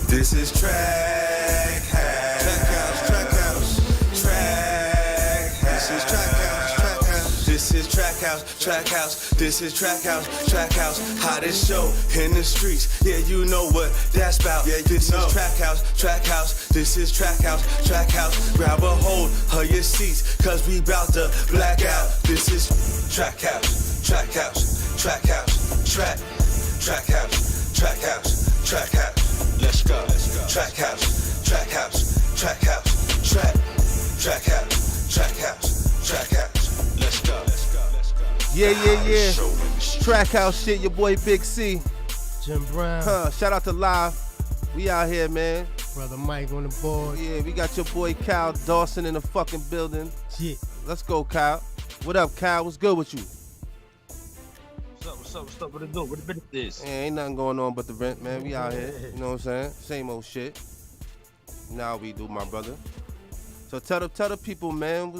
This is Trac House. Trac House. This is Trac House. This is Trac House. This is Trac House. Hottest show in the streets. Yeah, you know what that's about. Yeah, this is Trac House. This is Trac House. Grab a hold of your seats, cause we bout to black out. This is Trac House. Trac House. Let's go. Trac House. Let's go. Yeah. Trac House shit, your boy Big C. Jim Brown. Shout out to Live. We out here, man. Brother Mike on the board. Yeah, we got your boy Kyle Dawson in the fucking building. Shit. Let's go, Kyle. What up, Kyle? What's good with you? What's up? What it do? What the business is? Yeah, ain't nothing going on but the rent, man. We out here. You know what I'm saying? Same old shit. Now we do, my brother. So tell the people, man.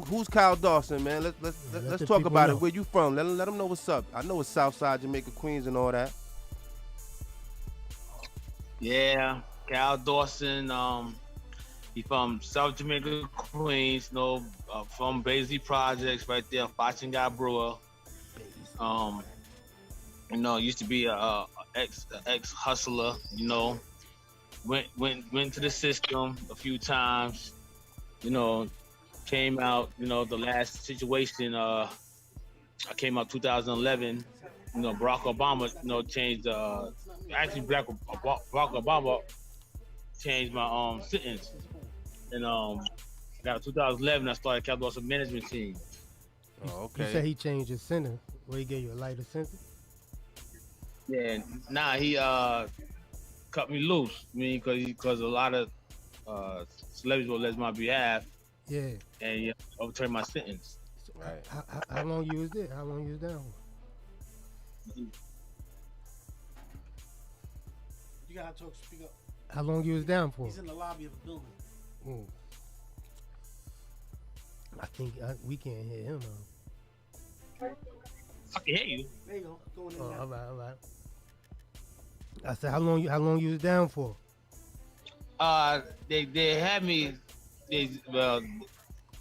Who's Kyle Dawson, man? Let's talk about it. Where you from? Let them know what's up. I know it's Southside, Jamaica, Queens, and all that. Yeah, Cal Dawson. He from South Jamaica, Queens. From Baisley Projects, right there, Foshin Guy Brewer. Used to be a ex hustler. Went to the system a few times. Came out. The last situation. I came out 2011. Barack Obama. Changed. Actually, Barack Obama changed my sentence. And got 2011. I started Cal Dawson management team. Oh, okay. You said he changed his sentence. Where he gave you a lighter sentence? Yeah, he cut me loose. Because a lot of celebrities were on my behalf. Yeah. And he overturned my sentence. Right. How long you was there? How long you was down? You gotta speak up. How long you was down for? He's in the lobby of the building. Ooh. I think we can't hear him. I can hear you. There you go. Going in Oh, now. all right. I said, how long you was down for? They had me. They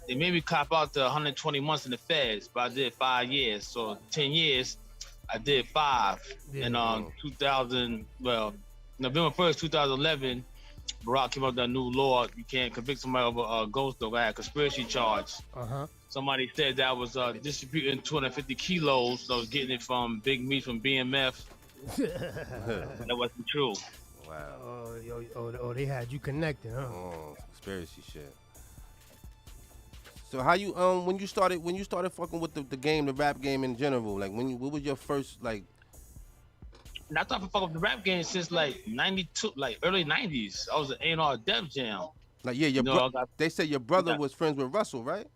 made me cop out to 120 months in the feds, but I did 5 years. So 10 years, I did 5. Yeah. And 2000, November 1st, 2011, Barack came up with that new law. You can't convict somebody of a ghost dog. I had a conspiracy charge. Somebody said that I was distributing 250 kilos. So I was getting it from Big Meat from BMF. That wasn't true. Wow. Oh, they had you connected, huh? Oh, conspiracy shit. So how you when you started fucking with the game, the rap game in general, like what was your first like? And I started fucking with the rap game since like 92, like early 90s. I was an A&R Def Jam. Like yeah, they said your brother was friends with Russell, right?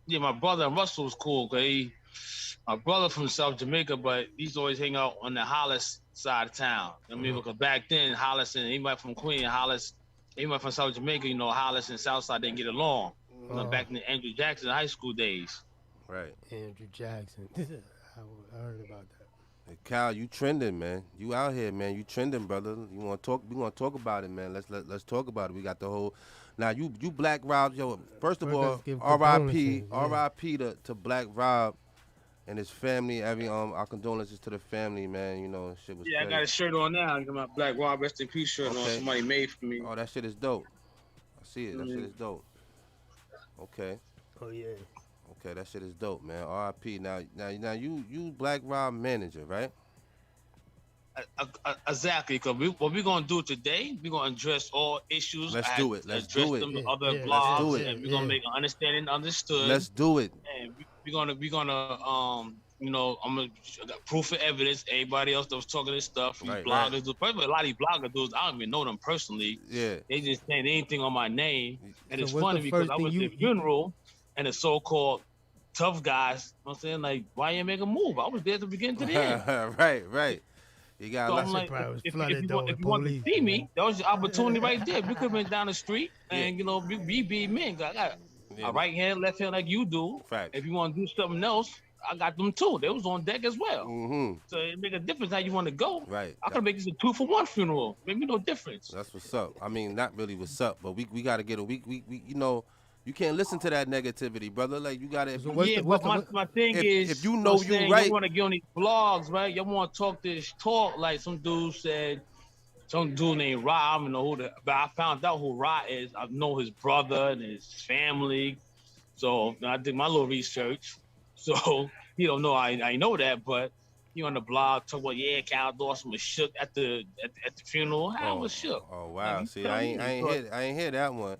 Yeah, my brother and Russell was cool. Cause my brother from South Jamaica, but he used to always hang out on the Hollis side of town. Because back then Hollis and anybody from Queen, Hollis, anybody from South Jamaica, Hollis and Southside didn't get along. Back in the Andrew Jackson high school days. Right. Andrew Jackson. I heard about that. Hey, Kyle, you trending, man. You out here, man. You trending, brother. You want to talk? We want to talk about it, man. Let's talk about it. We got the whole. Now you Black Rob, yo. First of all, R.I.P. to Black Rob and his family. Our condolences to the family, man. Shit was. Yeah, crazy. I got a shirt on now. I got my Black Rob Rest in Peace shirt on. Somebody made for me. Oh, that shit is dope. I see it. That shit is dope. Okay. Oh yeah. Okay, that shit is dope, man. R.I.P. Now you Black Rob manager, right? Exactly, because what we're gonna do today, we're gonna address all issues. Let's do it. Them in other blogs, let's do it. and we're gonna make an understanding understood. Let's do it. And we're gonna I'm gonna got proof of evidence. Everybody else that was talking this stuff, these bloggers, probably a lot of these blogger dudes, I don't even know them personally. Yeah. They just saying anything on my name, and So it's what's funny the because first I thing was at a funeral, and the so-called tough guys, you know what I'm saying, like, why you make a move? I was there at the beginning to the end. Right. You got So I'm like, if you want to see me, that was your opportunity right there. We could have been down the street and, we be men. I got Yeah, right hand, left hand like you do. Facts. If you want to do something else, I got them too. They was on deck as well. Mm-hmm. So it make a difference how you want to go. Right. I could make this a 2-for-1 funeral. Make me no difference. That's what's up. I mean, not really what's up, but we got to get a we you know, you can't listen to that negativity, brother. Like you got to. My thing is, if you know you right, you want to get on these blogs, right? You want to talk this talk like some dude said. Some dude named Ra, I don't know who but I found out who Ra is. I know his brother and his family. So I did my little research. So he don't know I know that, but he on the blog talk about Cal Dawson was shook at the funeral. I was shook. Oh wow! See, I ain't hear that one.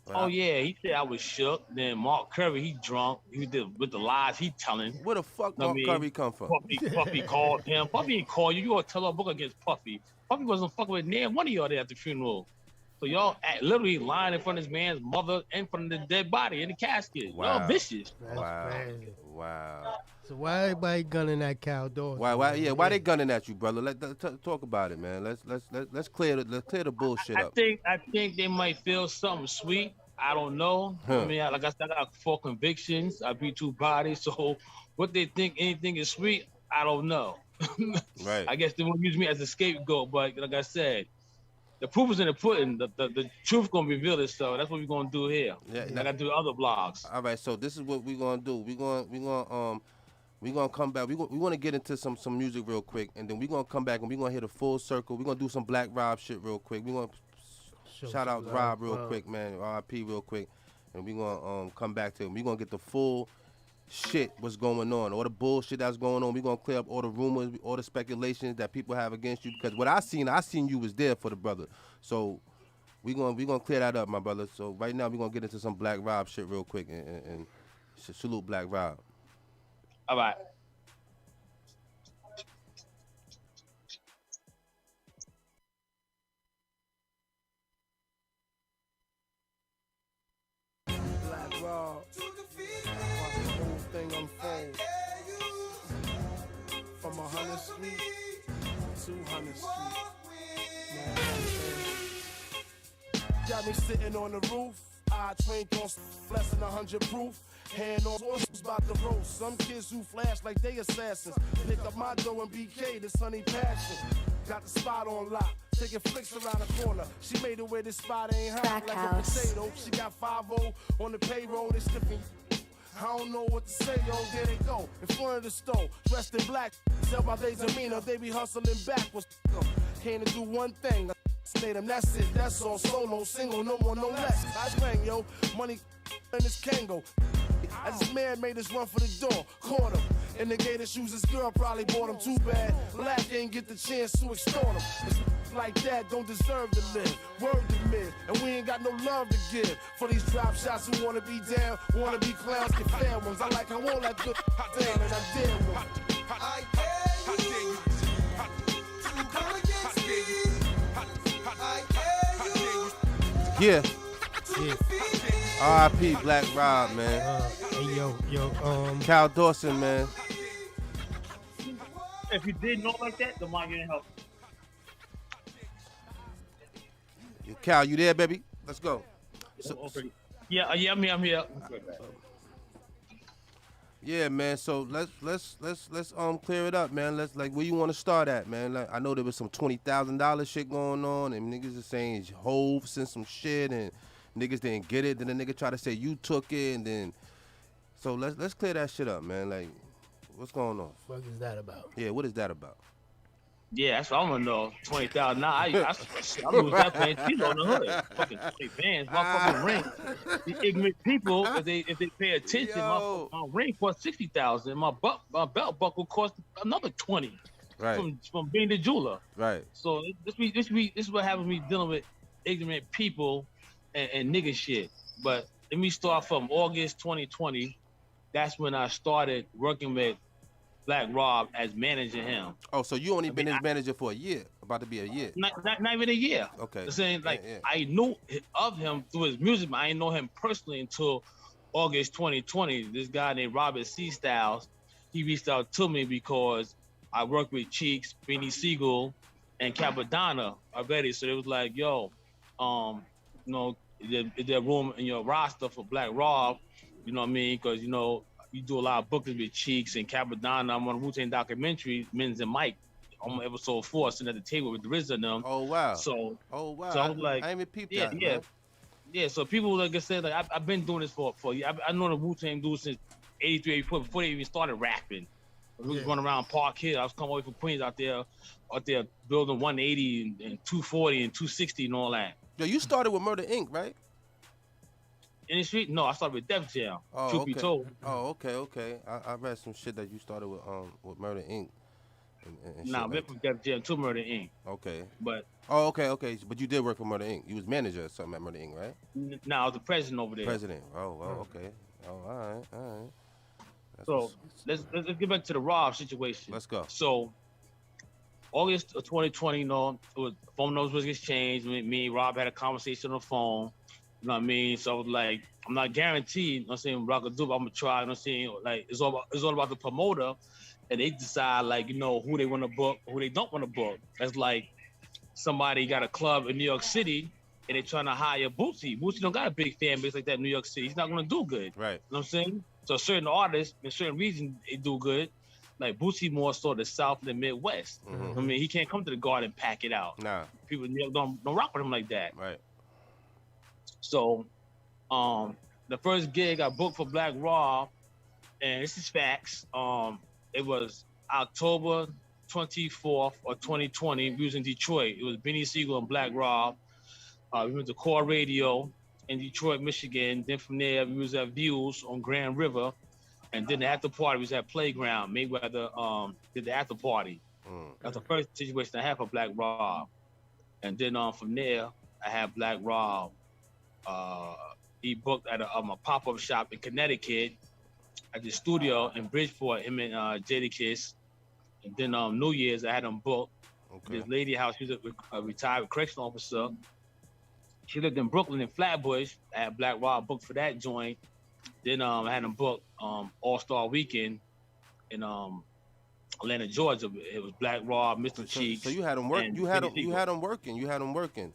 Oh yeah, he said I was shook. Then Mark Curry, he drunk. He did with the lies he telling. Where the fuck Mark Curry come from? Puffy called him. Puffy didn't call you. You ought to tell a book against Puffy. Puffy wasn't fucking with near one of y'all there at the funeral. So y'all literally lying in front of his man's mother, in front of the dead body in the casket. Wow. Y'all vicious. Wow. So why everybody gunning at Cal Dawson? Why? Yeah, why they gunning at you, brother? Let's talk about it, man. Let's clear the bullshit up. I think they might feel something sweet. I don't know. I mean, like I said, I got 4 convictions. I beat 2 bodies. So what they think anything is sweet, I don't know. Right. I guess they want to use me as a scapegoat, but like I said, the proof is in the pudding. The truth gonna reveal itself. That's what we're gonna do here. Yeah. I gotta do other blogs. All right. So this is what we're gonna do. We're gonna come back. We want to get into some music real quick, and then we're gonna come back and we're gonna hit a full circle. We're gonna do some Black Rob shit real quick. We're gonna shout out Rob real quick, man. R.I.P. real quick, and we're gonna come back to him. We're gonna get the full shit what's going on, all the bullshit that's going on. We're gonna clear up all the rumors, all the speculations that people have against you, because what I seen you was there for the brother. So we're gonna clear that up, my brother. So right now we're gonna get into some Black Rob shit real quick and salute Black Rob. All right. Black Rob. Watch the whole thing unfold. From 100th Street to 200th Street. Got me sitting on the roof. I trained on less than 100 proof. Hand on horses about to roast. Some kids who flash like they assassins. Pick up my dough and BK, this honey passion. Got the spot on lock. Taking flicks around the corner. She made it where this spot ain't hot like a potato. She got 5-0 on the payroll. They stiffing. I don't know what to say, yo, there they go. In front of the store, dressed in black. Tell by their demeanor, they be hustling backwards. Came to do one thing. Stay them, that's it, that's all. Solo, single, no more, no less. I swang, yo, money in this Kango. As this man made us run for the door, caught him. In the gator shoes, this girl probably bought him too bad. Black ain't get the chance to extort him. It's like that don't deserve to live. Word to mid, and we ain't got no love to give. For these drop shots who wanna be down, wanna be clowns, get fair ones. I like how all that good down, and I dare one. I dare you to come against me. I dare you. Yeah. R.I.P. Black Rob, man. Hey, yo, Cal Dawson, man. If you did know like that, then why you didn't help? Cal, you there, baby? Let's go. Yeah, I'm here. Yeah, man. So let's clear it up, man. Let's where you want to start at, man. Like, I know there was some $20,000 shit going on, and niggas are saying Hove sent some shit, and niggas didn't get it. Then the nigga try to say you took it, and then so let's clear that shit up, man. Like, what's going on? What is that about? Yeah, what is that about? Yeah, that's what I want to know. 20,000. Nah, I lose that paying people on the hood. Fucking 20 bands, my fucking ring. These ignorant people, if they pay attention, my ring cost 60,000. My belt buckle cost another 20. Right. From being the jeweler. Right. So this is what happens me dealing with ignorant people and nigga shit. But let me start from August 2020. That's when I started working with Black Rob as managing him. Oh, so you only been his manager for a year, about to be a year. Not even a year. Okay. Saying like yeah. I knew of him through his music, but I didn't know him personally until August 2020. This guy named Robert C. Styles, he reached out to me because I worked with Cheeks, Beanie Siegel, and Capadonna already. So it was like, yo, is there room in your roster for Black Rob? You know what I mean? Because, you know, you do a lot of bookings with Cheeks and Capadonna. I'm on a Wu-Tang documentary, Men's and Mike, on episode 4, sitting at the table with the RZA and them. Oh wow. So I was like, I ain't even peeped yeah, that, yeah. man. Yeah, so people, like I said, like I've been doing this for I know the Wu-Tang dudes since 83, 84, before they even started rapping. We was running around Park Hill. I was coming away from Queens out there building 180 and 240 and 260 and all that. Yo, you started with Murder Inc., right? In the street? No, I started with Def Jam. Oh, Truth okay. be told. Oh, okay. I read some shit that you started with Murder Inc. And Nah, I shit went like from Def Jam to Murder Inc. Okay. But Oh, okay. But you did work for Murder Inc. You was manager or something at Murder Inc., right? now I was the president over there. President. Oh, okay. Oh, all right. That's So let's get back to the Rob situation. Let's go. So August of 2020, you know, it was phone numbers was exchanged. Me and Rob had a conversation on the phone. You know what I mean? So I was like, I'm not guaranteed, you know what I'm saying, what I could do, but I'm gonna try, you know what I'm saying? Like it's all about the promoter, and they decide, like, you know, who they want to book, who they don't want to book. That's like somebody got a club in New York City and they trying to hire Bootsy. Bootsy don't got a big fan base like that in New York City. He's not gonna do good. Right. You know what I'm saying? So certain artists, in certain regions, they do good. Like Bootsy more so the South and the Midwest. Mm-hmm. I mean, he can't come to the Garden and pack it out. Nah. People in New York don't rock with him like that. Right. So, the first gig I booked for Black Raw, and this is facts. It was October 24th of 2020. We was in Detroit. It was Benny Siegel and Black Raw. We went to Core Radio in Detroit, Michigan. Then from there, we was at Views on Grand River. And then the after party was at Playground. Mayweather did the after party. That's the first situation I had for Black Raw. And then from there, I had Black Raw. He booked at a pop-up shop in Connecticut at the studio in Bridgeport, him and Jadakiss. And then New Year's, I had him booked. Okay. This lady house, she was a retired correctional officer. She lived in Brooklyn in Flatbush. I had Black Raw booked for that joint. Then I had him booked All-Star Weekend in Atlanta, Georgia. It was Black Raw, Mr. Cheeks. So you had him working. You had him working.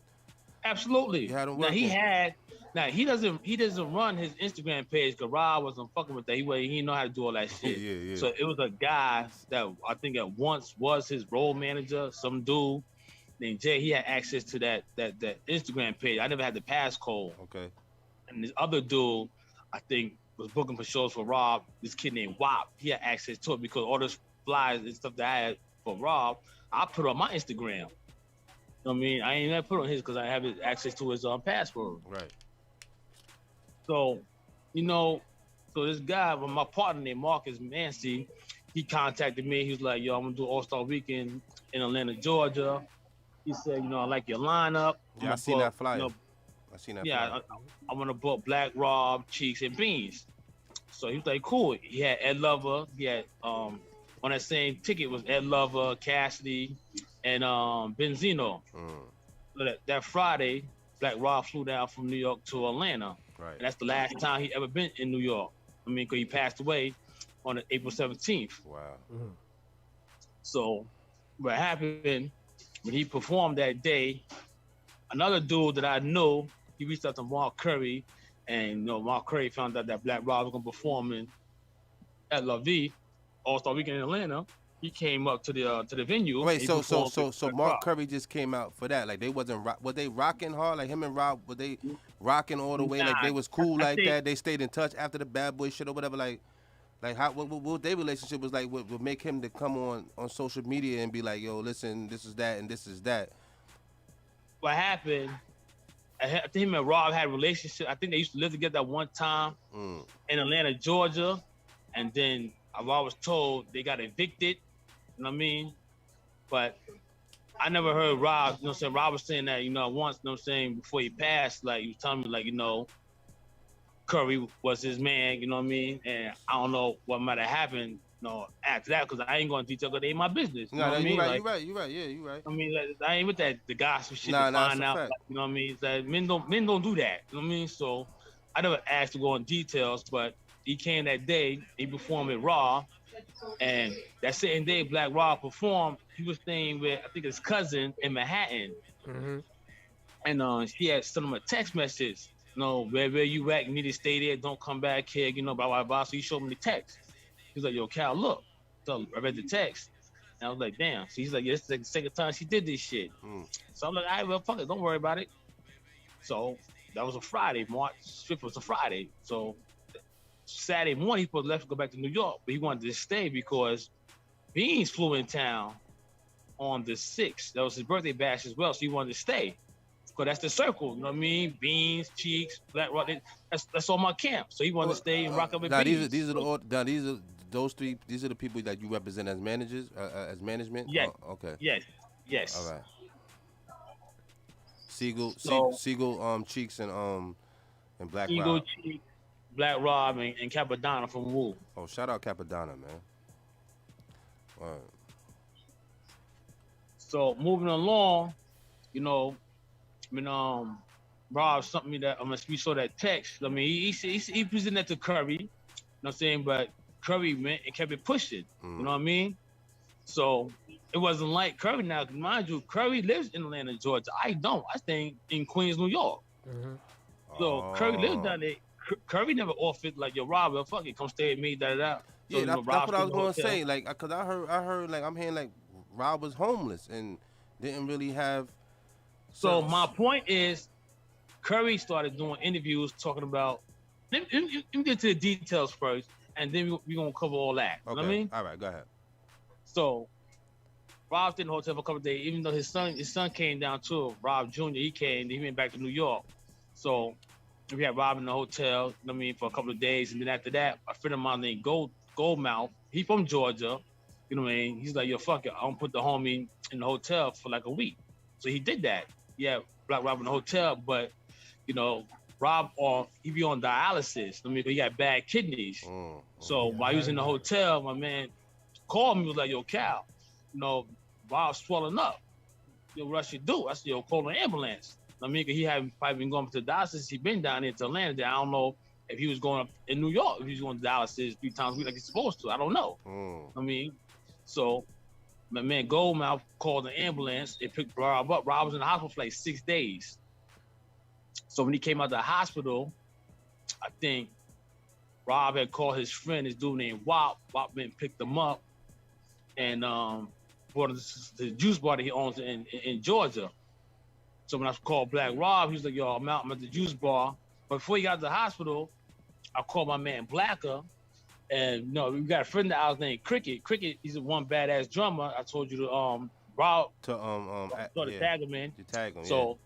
Absolutely. You had him Now working. he doesn't run his Instagram page because Rob wasn't fucking with that. He didn't know how to do all that shit. Yeah. So it was a guy that I think at once was his role manager, some dude named Jay. He had access to that Instagram page. I never had the passcode. Okay. And this other dude, I think, was booking for shows for Rob. This kid named Wop. He had access to it because all those flyers and stuff that I had for Rob, I put on my Instagram. You know what I mean? I ain't never put on his because I have access to his password. Right. So, so this guy, my partner named Marcus Mancy, he contacted me. He was like, yo, I'm going to do All-Star Weekend in Atlanta, Georgia. He said, I like your lineup. Yeah, I seen that flyer. I seen that flyer. I want to book Black Rob, Cheeks, and Beans. So he was like, cool. He had Ed Lover. He had, on that same ticket was Ed Lover, Cassidy, and Benzino. So that Friday, Black Rob flew down from New York to Atlanta. Right. And that's the last time he ever been in New York. I mean, because he passed away on April 17th. Wow. So what happened when he performed that day, another dude that I knew, he reached out to Mark Curry, and Mark Curry found out that Black Rob was gonna perform at La Vie, All-Star Weekend in Atlanta. He came up to the venue. Wait, so Mark Curry just came out for that? Like they wasn't were they rocking hard? Like him and Rob, were they rocking all the way? Like they was cool like that? They stayed in touch after the Bad Boy shit or whatever? Like how what their relationship was like would make him to come on social media and be like, yo, listen, this is that and this is that. What happened? I think him and Rob had a relationship. I think they used to live together at one time in Atlanta, Georgia, and then I was told they got evicted. You know what I mean? But I never heard Rob, Rob was saying that, once, before he passed, like, he was telling me, like, Curry was his man, you know what I mean? And I don't know what might have happened, after that, because I ain't going to detail because they ain't my business. You know what I mean? You're right. Yeah, you're right. I mean, like, I ain't with that, the gossip shit to find out, like, you know what I mean? It's like, men don't do that, you know what I mean? So I never asked to go in details, but he came that day, he performed at Raw, and that same day Black Rob performed, he was staying with, I think, his cousin in Manhattan. And she had sent him a text message. No, where you at? You need to stay there. Don't come back here. You know, blah blah blah. So he showed me the text. He's like, "Yo, Cal, look." So I read the text, and I was like, "Damn." So he's like, "Yeah, this is like the second time she did this shit." So I'm like, "All right, well, fuck it. Don't worry about it." So that was a Friday. March 5th was a Friday. So Saturday morning, he supposed to left to go back to New York, but he wanted to stay because Beans flew in town on the 6th. That was his birthday bash as well, so he wanted to stay. Because that's the circle, you know what I mean? Beans, Cheeks, Black Rock, that's all my camp. So he wanted to stay and rock up with Beans. These are the people that you represent as managers, as management? Yes. Oh, okay. Yes. All right. Siegel, Cheeks, and Black Eagle, Rob. Cheeks, Black Rob, and Capadonna from Wu. Oh, shout out Capadonna, man. All right. So moving along, you know, Rob sent me that. We saw that text. I mean, he presented that to Curry. You know what I'm saying? But Curry went and kept it pushing. You know what I mean? So it wasn't like Curry. Now, mind you, Curry lives in Atlanta, Georgia. I don't. I stay in Queens, New York. So Curry lives down there. Curry never offered like, "Yo, Rob, well, fuck it, come stay with me." Da da da. Yeah, that's what I was gonna say. Like, cause I heard, like, I'm hearing like Rob was homeless and didn't really have. So my point is, Curry started doing interviews talking about. Let me get to the details first, and then we're gonna cover all that. Okay. You know what I mean? All right, go ahead. So Rob stayed in the hotel for a couple of days, even though his son came down too. Rob Jr. He went back to New York. So we had Rob in the hotel, you know what I mean, for a couple of days, and then after that, a friend of mine named Goldmouth, he from Georgia, you know what I mean? He's like, "Yo, fuck it, I'm gonna put the homie in the hotel for like a week." So he did that. Yeah, Black Rob in the hotel, but you know, Rob he be on dialysis. I mean, he got bad kidneys. So while he was in the hotel, my man called me, was like, "Yo, Cal, you know, Rob's swelling up. Yo, what I should do?" I said, "Yo, call an ambulance." I mean, he hadn't probably been going to dialysis. He been down there to Atlanta. I don't know if he was going up in New York, if he was going to dialysis 3 times a week like he's supposed to. I don't know. I mean, so my man Goldmouth called the ambulance. It picked Rob up. Rob was in the hospital for like 6 days. So when he came out of the hospital, I think Rob had called his friend, this dude named Wop. Wop went and picked him up and brought him to the juice bar that he owns in Georgia. So when I called Black Rob, he was like, "Yo, I'm at the juice bar." But before he got to the hospital, I called my man Blacker. And we got a friend of ours named Cricket. Cricket, he's a one badass drummer. I told you to Rob to tag him in. To tag him, so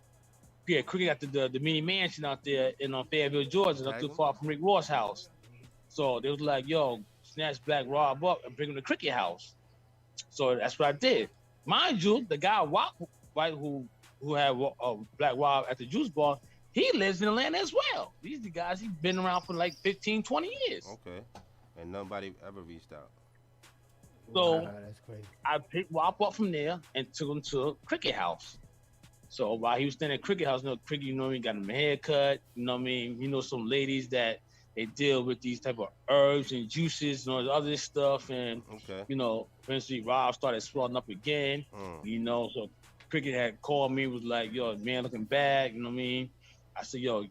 yeah, Cricket got the mini mansion out there in Fayetteville, Georgia, not too far from Rick Ross' house. So they was like, "Yo, snatch Black Rob up and bring him to Cricket house." So that's what I did. Mind you, the guy right who had Black Rob at the juice bar, he lives in Atlanta as well. These are the guys, he's been around for like 15, 20 years. Okay. And nobody ever reached out. So that's crazy. I picked Wop up from there and took him to Cricket house. So while he was staying at Cricket house, Cricket, he got him a haircut. You know what I mean? Some ladies that they deal with these type of herbs and juices and all the other stuff. And, eventually Rob started swelling up again. So Cricket had called me, was like, "Yo, man, looking bad." You know what I mean? I said, "Yo,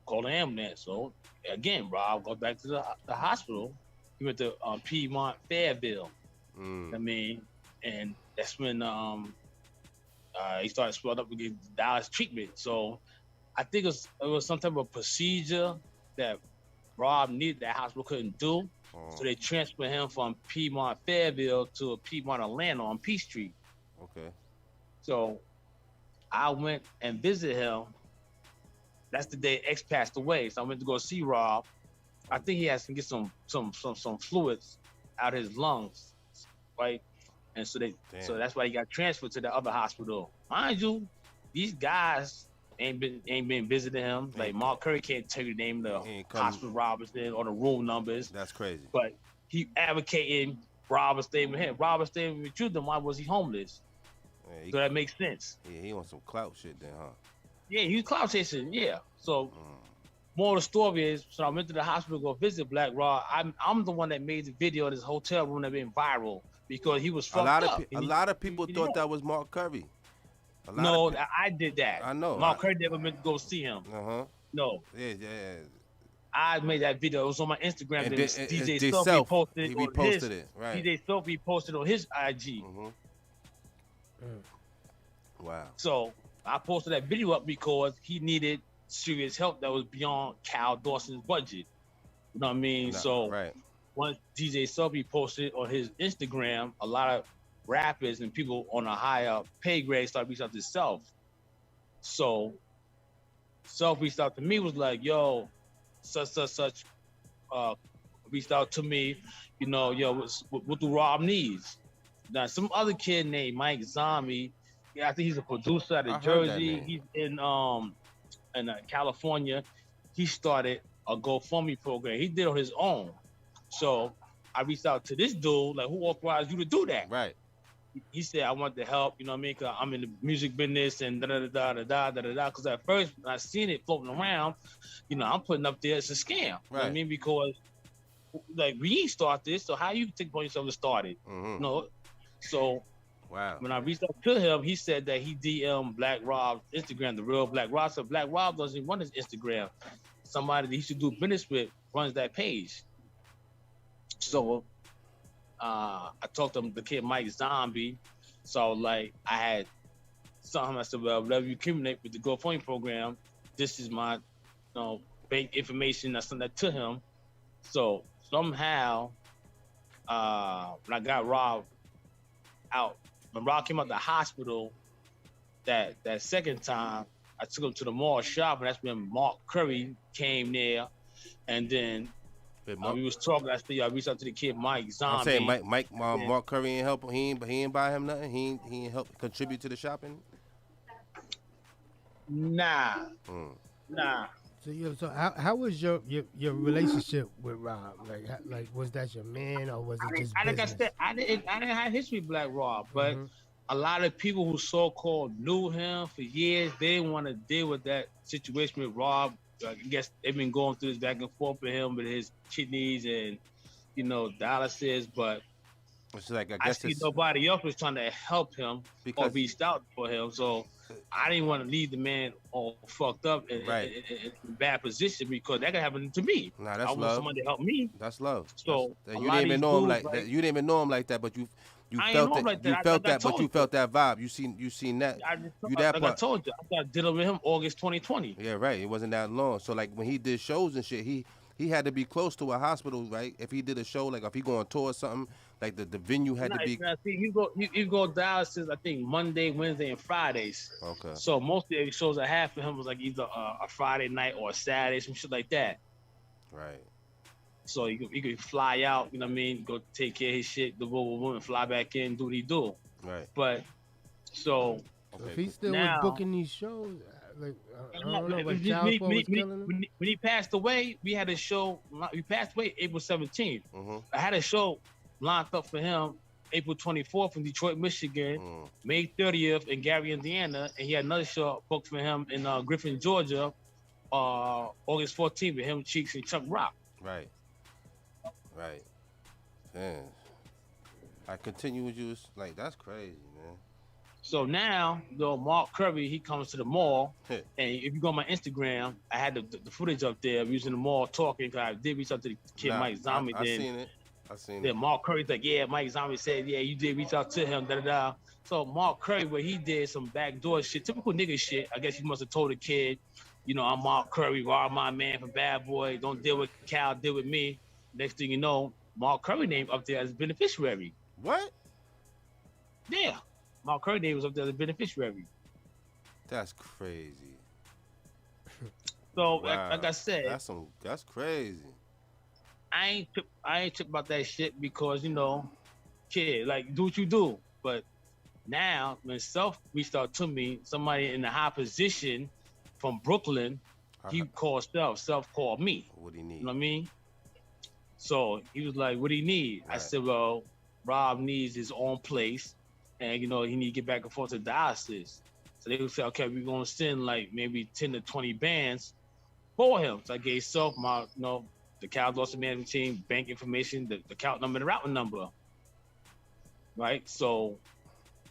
call the ambulance." So again, Rob got back to the hospital. He went to Piedmont, Fayetteville. I mean, and that's when he started swelling up to get dialysis treatment. So I think it was some type of procedure that Rob needed that hospital couldn't do. So they transferred him from Piedmont, Fayetteville to Piedmont, Atlanta on P Street. Okay. So I went and visited him. That's the day X passed away. So I went to go see Rob. I think he has to get some fluids out of his lungs, right? And so that's why he got transferred to the other hospital. Mind you, these guys ain't been visiting him. Like Mark Curry can't tell you the name of the hospital Rob was in or the room numbers. That's crazy. But he advocating Rob was staying with him. Rob was staying with you, then why was he homeless? So that makes sense. Yeah, he on some clout shit then, huh? Yeah, he was clout chasing. Yeah. So, more of the story is, so I went to the hospital to go visit Black Rob. I'm the one that made the video of this hotel room that went viral because he was fucked up. A lot of people thought that was Mark Curry. No, I did that. I know. Mark Curry never meant to go see him. No, Yeah, yeah. I made that video. It was on my Instagram. And Then then DJ they Self self, reposted he on his. reposted it, right? DJ Self reposted on his IG. Wow. So I posted that video up because he needed serious help that was beyond Cal Dawson's budget. You know what I mean? Nah, So right. once DJ Selfie posted on his Instagram, a lot of rappers and people on a higher pay grade started reaching out to Self. So Self reached out to me, was like, yo, such, reached out to me, you know, yo, what do Rob needs? Now, some other kid named Mike Zombie, yeah, I think he's a producer out I of heard that Jersey. name. He's in California. He started a GoFundMe program. He did it on his own. So I reached out to this dude, like, who authorized you to do that? Right. He said, I want the help, you know what I mean? Cause I'm in the music business and da-da-da-da-da-da-da-da. Cause at first, when I seen it floating around, you know, I'm putting up there, it's a scam. You know what I Right. mean? Because, like, we ain't start this, so how you take upon yourself to start it? Mm-hmm. You know? So Wow. when I reached out to him, he said that he DM'd Black Rob's Instagram, the real Black Rob. So Black Rob doesn't run his Instagram. Somebody that he should do business with runs that page. So I talked to him, the kid Mike Zombie. So like I had something. I said, well, whatever you communicate with the GoFundMe program, this is my, you know, bank information. I sent that to him. So somehow, when I got Rob out, when Rob came out the hospital, that second time, I took him to the mall shop, and that's when Mark Curry came there, and then. We was talking. I reached out to the kid Mike Zombie. I'm saying Mark Curry ain't help him. He ain't buy him nothing. He ain't help contribute to the shopping. Nah. So how was your relationship with Rob? Like was that your man or was it just business? Like I said, I didn't have history with Black Rob, but a lot of people who so-called knew him for years, they didn't want to deal with that situation with Rob. I guess they've been going through this back and forth with him with his kidneys and, you know, dialysis, but It's like I see nobody else was trying to help him or reached out for him. So I didn't want to leave the man all fucked up in a bad position because that could happen to me. Nah, that's I want love. somebody to help me. That's love. So you didn't even know him like that. You didn't even know him like that, but you felt it. Like you felt that, but you felt that vibe. You seen that. I told you, I started dealing with him August 2020. Yeah, right. It wasn't that long. So like when he did shows and shit, he had to be close to a hospital, right? If he did a show, like if he go on tour or something, like the venue had to be. See, you go dialysis. I think Monday, Wednesday, and Fridays. Okay. So most of the shows I had for him was like either a Friday night or a Saturday, some shit like that. Right. So he could fly out, you know what I mean? Go take care of his shit, the woman, fly back in, do what he do. Right. But so if he still was booking these shows, like I don't know, but Child Support was killing him. When he passed away, we had a show. He passed away April 17th. I had a show lined up for him April 24th in Detroit, Michigan, May 30th in Gary, Indiana, and he had another show booked for him in Griffin, Georgia, August 14th with him, Cheeks, and Chuck Rock. Right. Right. Man. I continue with you. Like, that's crazy, man. So now, Mark Curry, he comes to the mall, and if you go on my Instagram, I had the footage up there. We was in the mall talking, because I did reach out to the kid Mike Zombie. I seen it. Then Mark Curry's like, yeah, Mike Zombie said, yeah, you did reach out to him, da-da-da. So Mark Curry, where he did some backdoor shit, typical nigga shit, I guess he must have told the kid, you know, I'm Mark Curry, Rob my man from Bad Boy, don't deal with Cal, deal with me. Next thing you know, Mark Curry name up there as beneficiary. What? Yeah. Mark Curry name was up there as a beneficiary. That's crazy. So, wow. like I said, that's crazy. I ain't tripped about that shit because, you know, kid, like, do what you do. But now, when Self reached out to me, somebody in a high position from Brooklyn, he called Self. Self called me. What do you need? You know what I mean? So he was like, what do you need? Right. I said, well, Rob needs his own place. And, you know, he need to get back and forth to dialysis. So they would say, okay, we're going to send like maybe 10 to 20 bands for him. So I gave Self my, you know, the Cal Dawson management team, bank information, the account number, the routing number. Right? So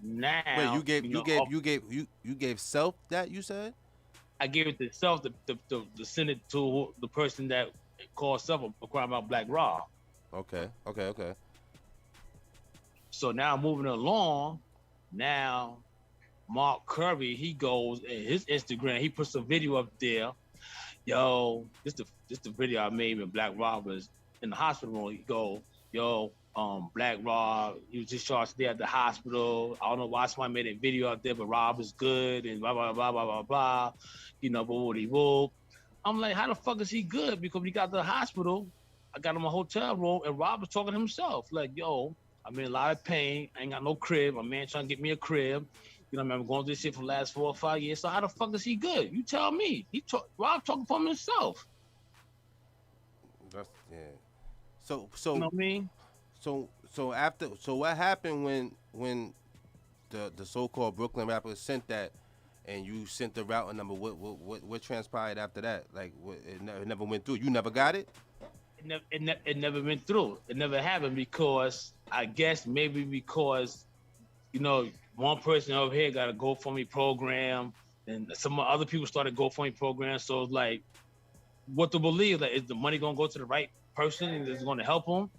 now Wait, you gave Self that, you said? I gave it to self to send it to the person that called self a crime about Black Rob. Okay. So now moving along, now Mark Curry, he goes in his Instagram, he puts a video up there. Yo, this the video I made when Black Rob was in the hospital room. He go, yo, Black Rob, he was discharged today at the hospital. I don't know why somebody made a video out there, but Rob is good and blah blah blah blah blah blah. You know, but what he will. I'm like, how the fuck is he good? Because we got to the hospital, I got him a hotel room, and Rob was talking to himself, like, yo, I'm in a lot of pain. I ain't got no crib. My man trying to get me a crib. You know, I'm going through this shit for the last 4 or 5 years. So how the fuck is he good? You tell me. Rob talking for himself. That's yeah. So You know what I mean? So what happened when the so-called Brooklyn rapper sent that, and you sent the routing number? What transpired after that? Like, it never went through. You never got it. It never went through. It never happened because I guess maybe because, you know, one person over here got a GoFundMe program, and some other people started GoFundMe programs. So it's like, what to believe? Like, is the money gonna go to the right person and it's gonna help them?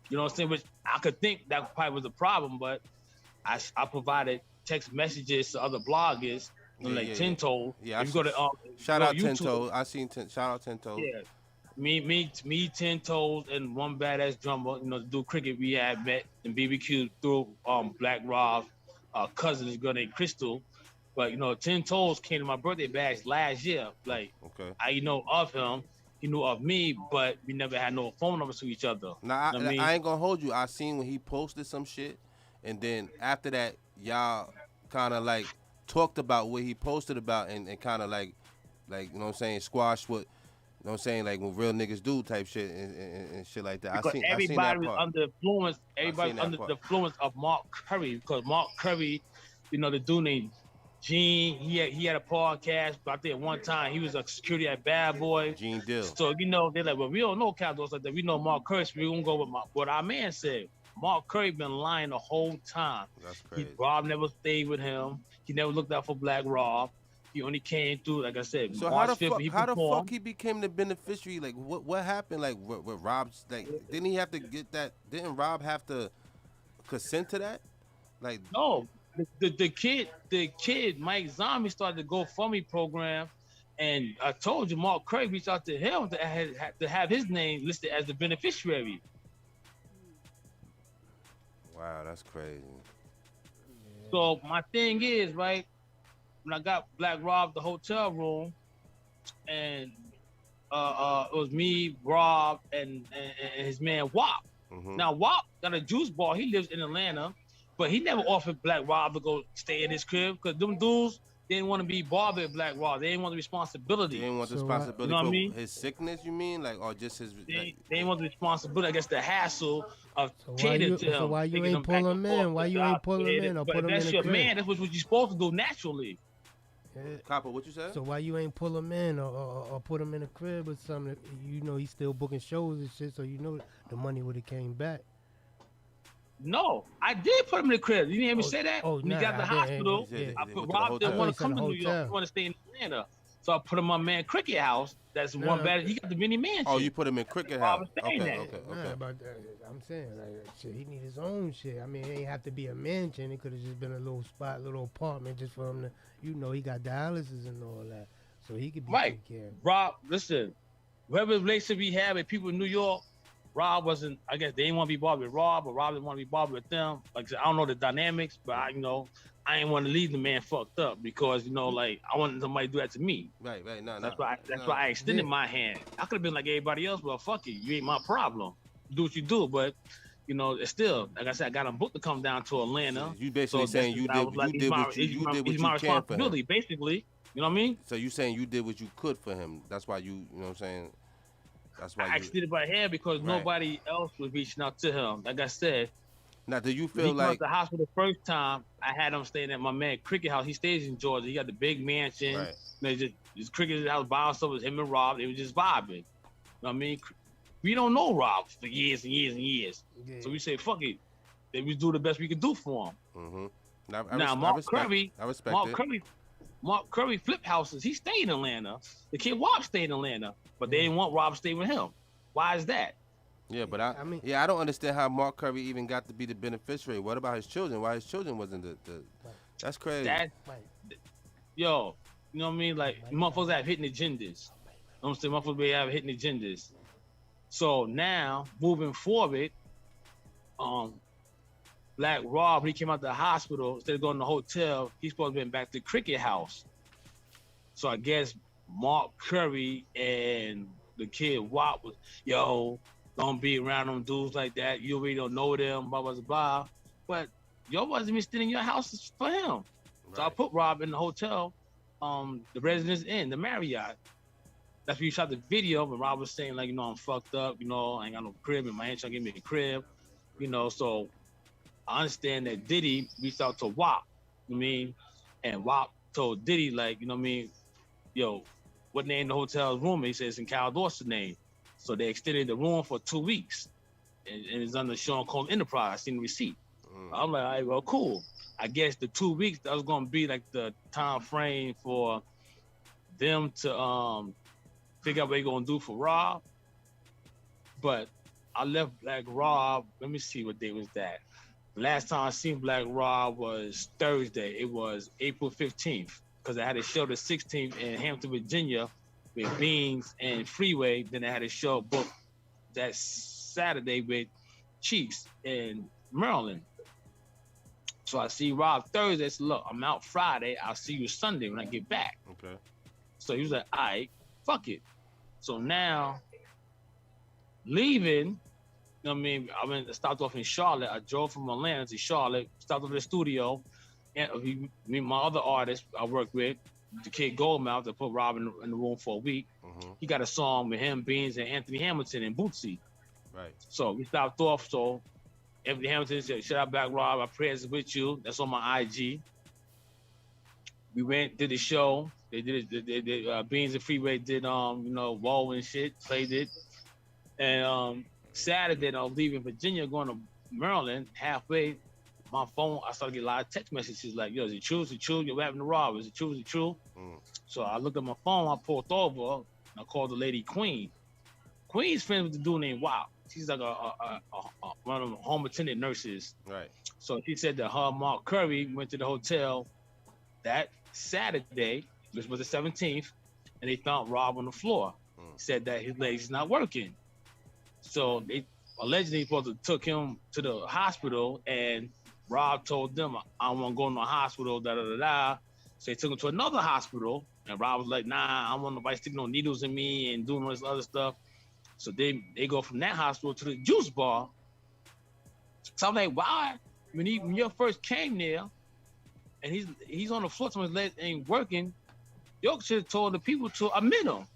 You know what I'm saying? Which I could think that probably was a problem, but I provided text messages to other bloggers, like Ten Toes. Yeah, if you go to shout out Ten YouTube, Toes. I seen shout out Ten Toes. Yeah. Me, 10 Toes, and one badass drummer, you know, to do cricket, we had met in BBQ through Black Rob's cousin, his girl named Crystal. But, you know, 10 Toes came to my birthday bash last year. Like, okay. I know of him, he knew of me, but we never had no phone numbers to each other. Now, I ain't gonna hold you. I seen when he posted some shit, and then after that, y'all kind of like talked about what he posted about, and kind of like, you know what I'm saying, squash what. You know what I'm saying? Like what real niggas do type shit and shit like that. Because everybody was under influence. Everybody was under the influence of Mark Curry. Because Mark Curry, you know, the dude named Gene, he had a podcast. But I think at one time he was a security at Bad Boy. Gene Dill. So, you know, they're like, well, we don't know Cowboys like that. We know Mark Curry, so we're going to go with what our man said. Mark Curry been lying the whole time. That's crazy. Rob never stayed with him. He never looked out for Black Rob. He only came through, like I said. So how the fuck he became the beneficiary? Like what happened? Like with Rob's, like didn't he have to get that? Didn't Rob have to consent to that? Like no, the kid Mike Zombie started the GoFundMe program, and I told you Mark Curry reached out to him to have his name listed as the beneficiary. Wow, that's crazy. So my thing is, right, when I got Black Rob the hotel room, and it was me, Rob, and his man Wop. Mm-hmm. Now Wop got a juice bar. He lives in Atlanta, but he never offered Black Rob to go stay in his crib because them dudes didn't want to be bothered with Black Rob. They didn't want the responsibility. They didn't want the responsibility you know for what I mean? His sickness, you mean? Like, or just his... They didn't want the responsibility, I guess, the hassle of to him. So why you ain't pull him in? Why you ain't pull him in or put him in the crib? That's your man. That's what you're supposed to do naturally. Yeah. Copper, what you said? So why you ain't pull him in or put him in a crib or something? You know he's still booking shows and shit, so you know the money would have came back. No, I did put him in the crib. You didn't even say that? When he got to the hospital, I put Rob didn't want to come to New York. He wanted to stay in Atlanta. So I put him in my man Cricket house. That's one better. He got the mini mansion. Oh, you put him in Cricket house. Okay. But I'm saying, like, shit, he need his own shit. I mean, it ain't have to be a mansion. It could have just been a little spot, little apartment just for him to, you know, he got dialysis and all that. So he could be taken care of. Rob, listen, whatever relationship we had with people in New York, Rob wasn't, I guess they didn't want to be bothered with Rob, but Rob didn't want to be bothered with them. Like I said, I don't know the dynamics, but I ain't want to leave the man fucked up because, like, I wanted somebody to do that to me. Right. No. That's why I extended my hand. I could have been like everybody else, but fuck it, you ain't my problem. Do what you do, but, it's still, like I said, I got him booked to come down to Atlanta. So you basically saying you did what you can for him. Basically, you know what I mean? So you saying you did what you could for him. That's why you know what I'm saying? That's why I extended my hand because nobody else was reaching out to him. Like I said, now, do you feel he like the hospital the first time? I had him staying at my man Cricket house. He stays in Georgia. He got the big mansion. Right. Just Cricket house by himself with him and Rob. They was just vibing. You know what I mean? We don't know Rob for years and years and years. Yeah. So we say, fuck it. Then we do the best we can do for him. Mm-hmm. Now, Mark Curry, Mark Curry flipped houses. He stayed in Atlanta. The kid Wop stayed in Atlanta, but they didn't want Rob to stay with him. Why is that? Yeah, but I don't understand how Mark Curry even got to be the beneficiary. What about his children? Why his children wasn't the That's crazy. Yo, you know what I mean? Like, motherfuckers have hidden agendas. You know what I'm saying? Motherfuckers be have hidden agendas. So now, moving forward, Black Rob, when he came out of the hospital, instead of going to the hotel, he's supposed to be back to the cricket house. So I guess Mark Curry and the kid Wop was, yo, don't be around them dudes like that. You already don't know them, blah, blah, blah. But y'all wasn't even staying in your house for him. Right. So I put Rob in the hotel, the Residence Inn, the Marriott. That's where you shot the video, but Rob was saying, like, you know, I'm fucked up, you know, I ain't got no crib, and my aunt trying to give me a crib, you know, so I understand that Diddy reached out to Wop, you know what I mean? And Wop told Diddy, like, you know what I mean, yo, what name the hotel's room? He says it's in Cal Dorset's name. So they extended the room for 2 weeks. And it's under Sean Combs Enterprise. I seen the receipt. I'm like, all right, well, cool. I guess the 2 weeks, that was gonna be like the time frame for them to figure out what they're gonna do for Rob. But I left Black Rob, let me see what day was that. The last time I seen Black Rob was Thursday. It was April 15th, because I had a show the 16th in Hampton, Virginia with Beans and Freeway. Then I had a show booked that Saturday with Cheeks in Maryland. So I see Rob Thursday. So look, I'm out Friday. I'll see you Sunday when I get back. Okay. So he was like, all right, fuck it. So now, leaving, you know what I mean? I stopped off in Charlotte. I drove from Atlanta to Charlotte, stopped off at the studio. And me, my other artist I worked with, the kid Goldmouth, that put Rob in the room for a week. He got a song with him, Beans, and Anthony Hamilton and Bootsy. Right. So we stopped off. So Anthony Hamilton said, shout out Black Rob, our prayers with you. That's on my IG. We went, did the show. They did it. Beans and Freeway did, you know, Wall and shit, played it. And Saturday, I was leaving Virginia, going to Maryland. Halfway, my phone, I started getting a lot of text messages like, yo, is it true? Is it true? You're having to Rob. Is it true? Is it true? So I looked at my phone, I pulled over, and I called the lady Queen. Queen's friends with the dude named Wow. She's like one of the home attendant nurses. Right. So she said that her Mark Curry went to the hotel that Saturday, which was the 17th, and they found Rob on the floor. Said that his legs not working. So they allegedly supposed to took him to the hospital, and Rob told them, I don't want to go to the hospital, da-da-da-da. So they took him to another hospital, and Rob was like, nah, I don't want nobody sticking no needles in me and doing all this other stuff. So they go from that hospital to the juice bar. So I'm like, why? When you first came there, and he's on the floor, so his legs ain't working, you should have told the people to admit him.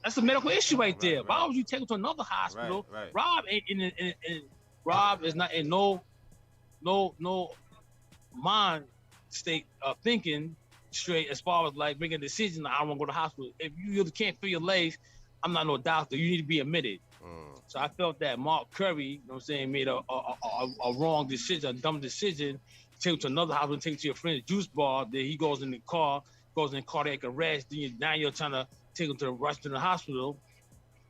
That's a medical issue right there. Why would you take him to another hospital? Right. Rob ain't in Rob is not in no mind state of thinking straight as far as like making a decision. I don't want to go to the hospital. If you can't feel your legs, I'm not no doctor. You need to be admitted. So I felt that Mark Curry, you know what I'm saying, made a wrong decision, a dumb decision. Take him to another hospital, take him to your friend's juice bar. Then he goes in the car, goes in cardiac arrest. Then now you're trying to take him to rush to the hospital,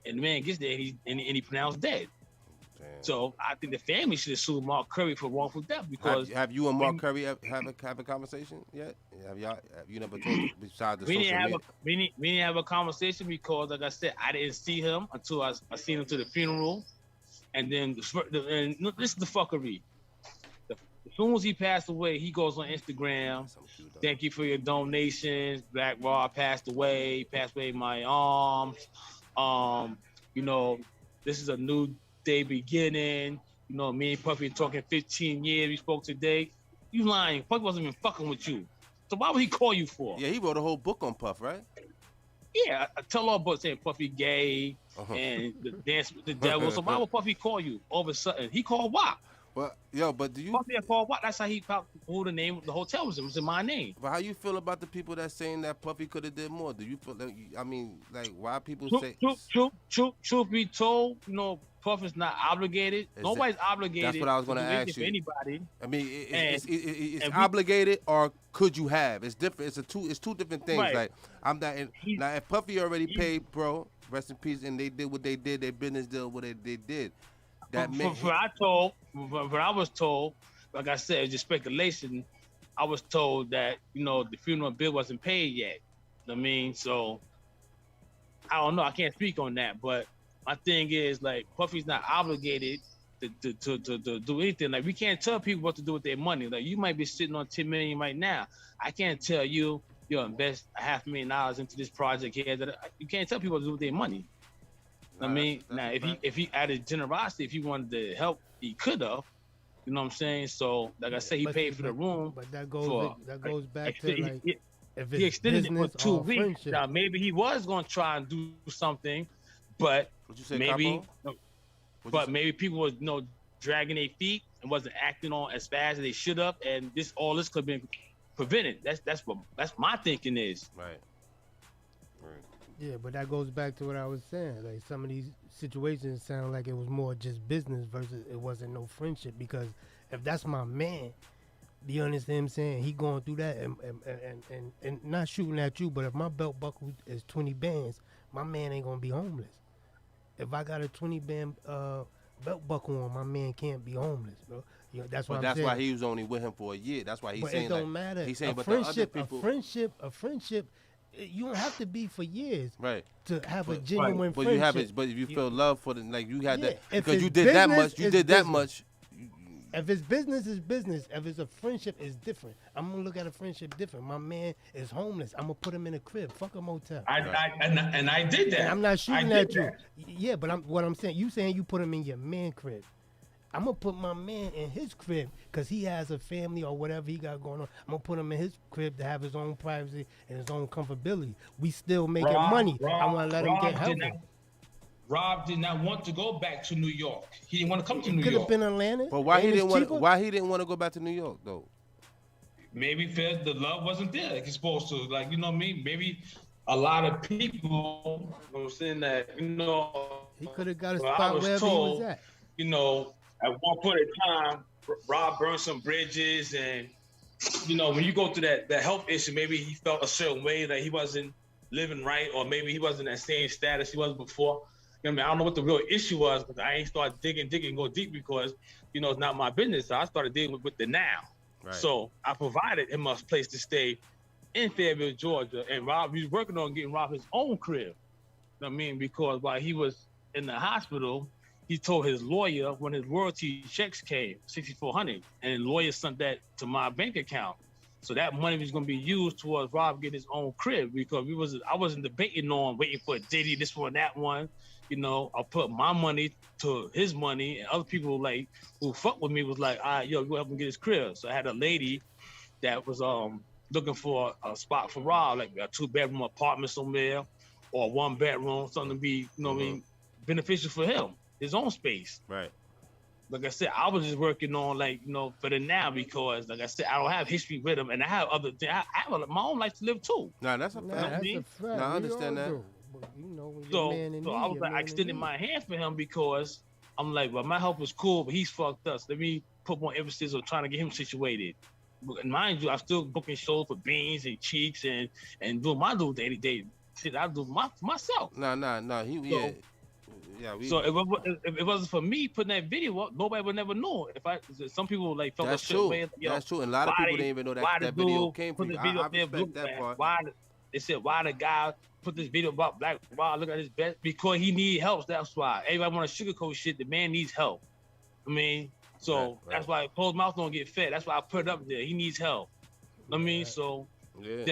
and the man gets there and he pronounced dead. Damn. So I think the family should have sued Mark Curry for wrongful death because have you and Mark Curry have a conversation yet? Have you never talked besides the social media? We didn't have a conversation because, like I said, I didn't see him until I seen him to the funeral, and then this is the fuckery. As soon as he passed away, he goes on Instagram. Thank you for your donations. Black Rob passed away my arms. You know, this is a new day beginning. You know, me and Puffy talking 15 years. We spoke today. You lying. Puffy wasn't even fucking with you. So why would he call you for? Yeah, he wrote a whole book on Puff, right? Yeah, I tell all book saying Puffy gay and the dance with the devil. So why would Puffy call you all of a sudden? He called WAP. Well, yo, but do you? Puffy called WAP. That's how he found who the name of the hotel was. It was in my name. But how you feel about the people that saying that Puffy could have did more? Do you feel like, I mean, like why people say? Truth be told, you know, Puff is not obligated. Nobody's obligated. That's what I was going to ask you. For anybody. I mean, it's obligated, or could you have? It's different. It's two different things. Right. Like I'm not. Now, if Puffy already paid, bro, rest in peace, and they did what they did, their business did what they did. That meant what I was told, like I said, it's just speculation. I was told that the funeral bill wasn't paid yet. I mean, so I don't know. I can't speak on that, but my thing is like Puffy's not obligated to do anything. Like we can't tell people what to do with their money. Like you might be sitting on $10 million right now. I can't tell you invest $500,000 into this project here. You can't tell people what to do with their money. I mean, now if he added generosity, if he wanted to help, he could have. You know what I'm saying? So, like I said, he paid for the room. But that goes back to like if he extended it for 2 weeks. Friendship. Now maybe he was going to try and do something, but maybe people was dragging their feet and wasn't acting on as fast as they should have, and all this could have been prevented. That's my thinking is. Right. Yeah, but that goes back to what I was saying. Like some of these situations sound like it was more just business versus it wasn't no friendship. Because if that's my man, you understand what I'm saying? He going through that and not shooting at you, but if my belt buckle is 20 bands, my man ain't gonna be homeless. If I got a 20 band belt buckle on, my man can't be homeless, bro. That's what I'm saying. That's why he was only with him for a year. That's why he's saying it don't matter. He's saying, a but friendship, the other people, a friendship. You don't have to be for years, right? To have a genuine but friendship. you have it. But if you feel love for like you had that if because you did that much. You did that much. If it's business, it's business. If it's a friendship, it's different. I'm gonna look at a friendship different. My man is homeless. I'm gonna put him in a crib. Fuck a motel. I did that. And I'm not shooting at you. Yeah, but what I'm saying, you saying you put him in your man crib. I'm gonna put my man in his crib because he has a family or whatever he got going on. I'm gonna put him in his crib to have his own privacy and his own comfortability. We still making money. I want to let him get help. Rob did not want to go back to New York. He didn't want to come to New York. Could have been Atlanta. But why he didn't want? Why he didn't want to go back to New York though? Maybe felt the love wasn't there like he's supposed to. Like what I mean? Maybe a lot of people were saying that he could have got a spot wherever he was at. At one point in time, Rob burned some bridges, and when you go through that health issue, maybe he felt a certain way that he wasn't living right, or maybe he wasn't in that same status he was before. I don't know what the real issue was, but I ain't started digging, go deep because it's not my business. So I started dealing with the now. Right. So I provided him a place to stay in Fayetteville, Georgia, and Rob, he was working on getting Rob his own crib. Because while he was in the hospital, he told his lawyer when his royalty checks came, $6,400, and the lawyer sent that to my bank account. So that money was going to be used towards Rob getting his own crib because I wasn't debating on waiting for a Diddy, this one, that one. I put my money to his money, and other people who fuck with me was like, all right, yo, you help him get his crib. So I had a lady that was looking for a spot for Rob, like a 2-bedroom apartment somewhere or 1-bedroom, something to be, beneficial for him. His own space. Right. Like I said, I was just working on for the now because like I said, I don't have history with him and I have other things. I have my own life to live too. Nah, that's a fact. No, I understand that. So I was I extended my hand for him because I'm like, well, my help is cool, but he's fucked up. So let me put more emphasis on trying to get him situated. And mind you, I'm still booking shows for Beans and Cheeks and doing my little day-to-day shit. I do myself. No. So if it wasn't for me putting that video up, nobody would never know. Some people felt that's true. That's true. And a lot of people didn't even know that video came from you. I respect that part. They said why the guy put this video about Black Rob, look at his best because he need help. That's why everybody want to sugarcoat shit. The man needs help. That's why closed mouth don't get fed. That's why I put it up there. He needs help. Then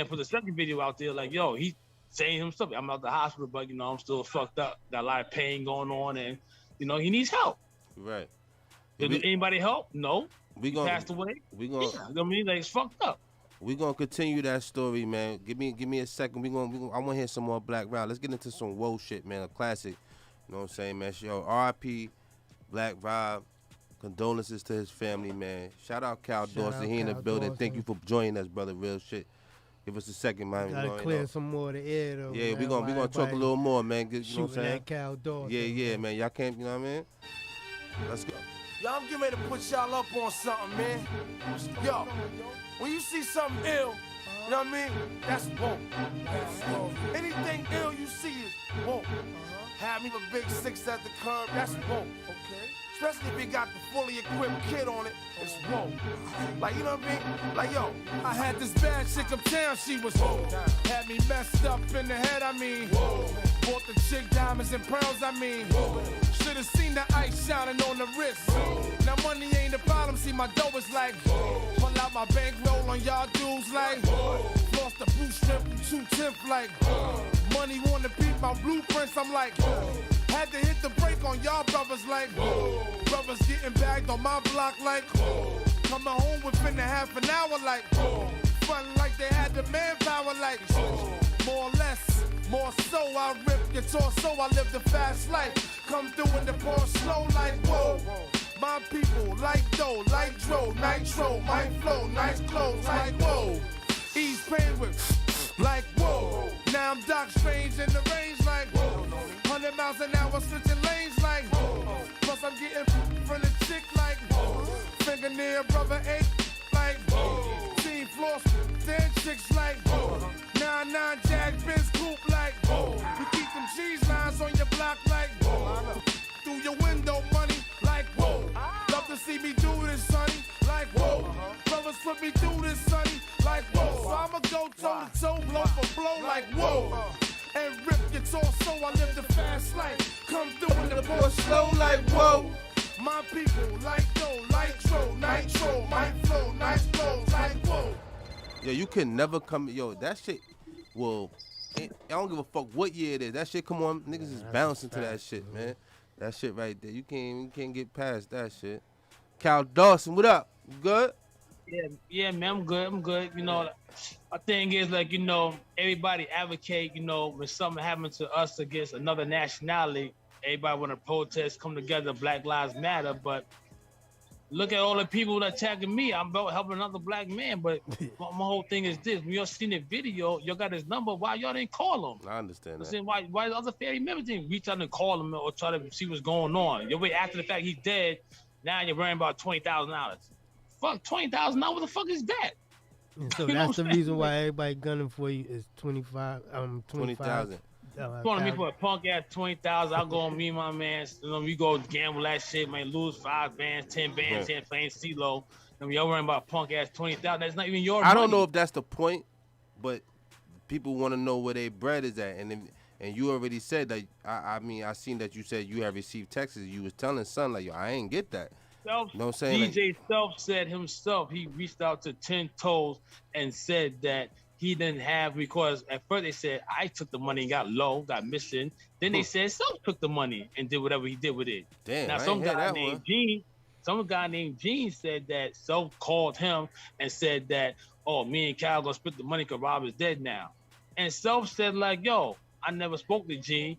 put the second video out there he saying himself, I'm out the hospital, but I'm still fucked up. Got a lot of pain going on, and he needs help. Right. Did anybody help? No. He passed away. It's fucked up. We're gonna continue that story, man. Give me a second. I wanna hear some more Black Rob. Let's get into some woe shit, man. A classic. You know what I'm saying, man? Yo, R.I.P. Black Rob. Condolences to his family, man. Shout out Cal Dawson. He in the building. Thank you for joining us, brother. Real shit. Give us a second, man. Gotta clear some more of the air, though. Yeah, man, we gonna talk a little more, man. You know what I'm saying? That Cal Dawson. Yeah, man. Y'all can't, you know what I mean? Let's go. Yo, I'm getting ready to put y'all up on something, man. Yo, when you see something ill, you know what I mean? That's woke. Anything ill you see is woke. Have me with a big 6 at the curb, that's woke. Okay. Especially if you got the fully equipped kid on it, it's woke. Like, you know what I mean? Like, yo, I had this bad chick uptown, she was woke. Had me messed up in the head, I mean. Bought the chick diamonds and pearls, I mean. Should've seen the ice shining on the wrist. Now money ain't a problem, see my dough is like. Pull out my bankroll on y'all dudes like. Lost the blue strip from 2/10 like. Money wanna beat my blueprints, I'm like. Had to hit the brake on y'all brothers like. Brothers getting bagged on my block like. Coming home within a half an hour like. Fun like they had the manpower like. More or less, more so I rip your torso, I live the fast life. Come through in the pour slow like whoa. My people like dough, like dro, nitro, my flow, nice clothes like whoa. Ease pain with like whoa. Now I'm Doc Strange in the range like whoa. 100 miles an hour switching lanes like whoa. Plus I'm getting from the chick like whoa. Fingernail brother ache like whoa. Team floss, then chicks like whoa. 9-9 Jag Biz coupe like whoa. You keep them cheese lines on your block like whoa. Through your window money like whoa. Love to see me do this, sonny, like whoa. Brothers put me through this, sonny, like whoa. So I'ma go toe to toe, blow for blow like whoa. And rip your torso, I live the fast life. Come through in the pour slow like whoa. My people like dough, like tro, nitro, my flow, nice clothes like whoa. Yeah, you can never come. Yo, that shit. Well, I don't give a fuck what year it is. That shit, come on, niggas is bouncing to that shit, man. That shit right there. You can't get past that shit. Cal Dawson, what up? You good? Yeah, man, I'm good. You know, my thing is like, you know, everybody advocate, you know, when something happens to us against another nationality, everybody want to protest, come together, Black Lives Matter, but look at all the people that attacking me. I'm about helping another black man, but my whole thing is this. When y'all seen the video, y'all got his number. Why y'all didn't call him? I understand that. Saying, why the other family members didn't reach out and call him or try to see what's going on? You wait after the fact he's dead, now you're worrying about $20,000. Fuck, $20,000, what the fuck is that? And so that's the reason why everybody gunning for you is 20,000. Want me for a punk ass 20,000? I'll go on me, and my man. You know, we go gamble that shit, man. Lose 5 bands, 10 bands, 10 playing CeeLo. And y'all worrying about punk ass 20,000. That's not even your money. I don't know if that's the point, but people want to know where their bread is at, and you already said that. I mean, I seen that you said you have received texts. You was telling son like, yo, I ain't get that. You know what I'm saying? DJ Self said himself he reached out to 10 Toes and said that he didn't have, because at first they said I took the money and got low, got missing. Then they said Self took the money and did whatever he did with it. Damn, now some guy named Gene said that Self called him and said that, oh, me and Cal gonna split the money because Rob is dead now. And Self said like, yo, I never spoke to Gene.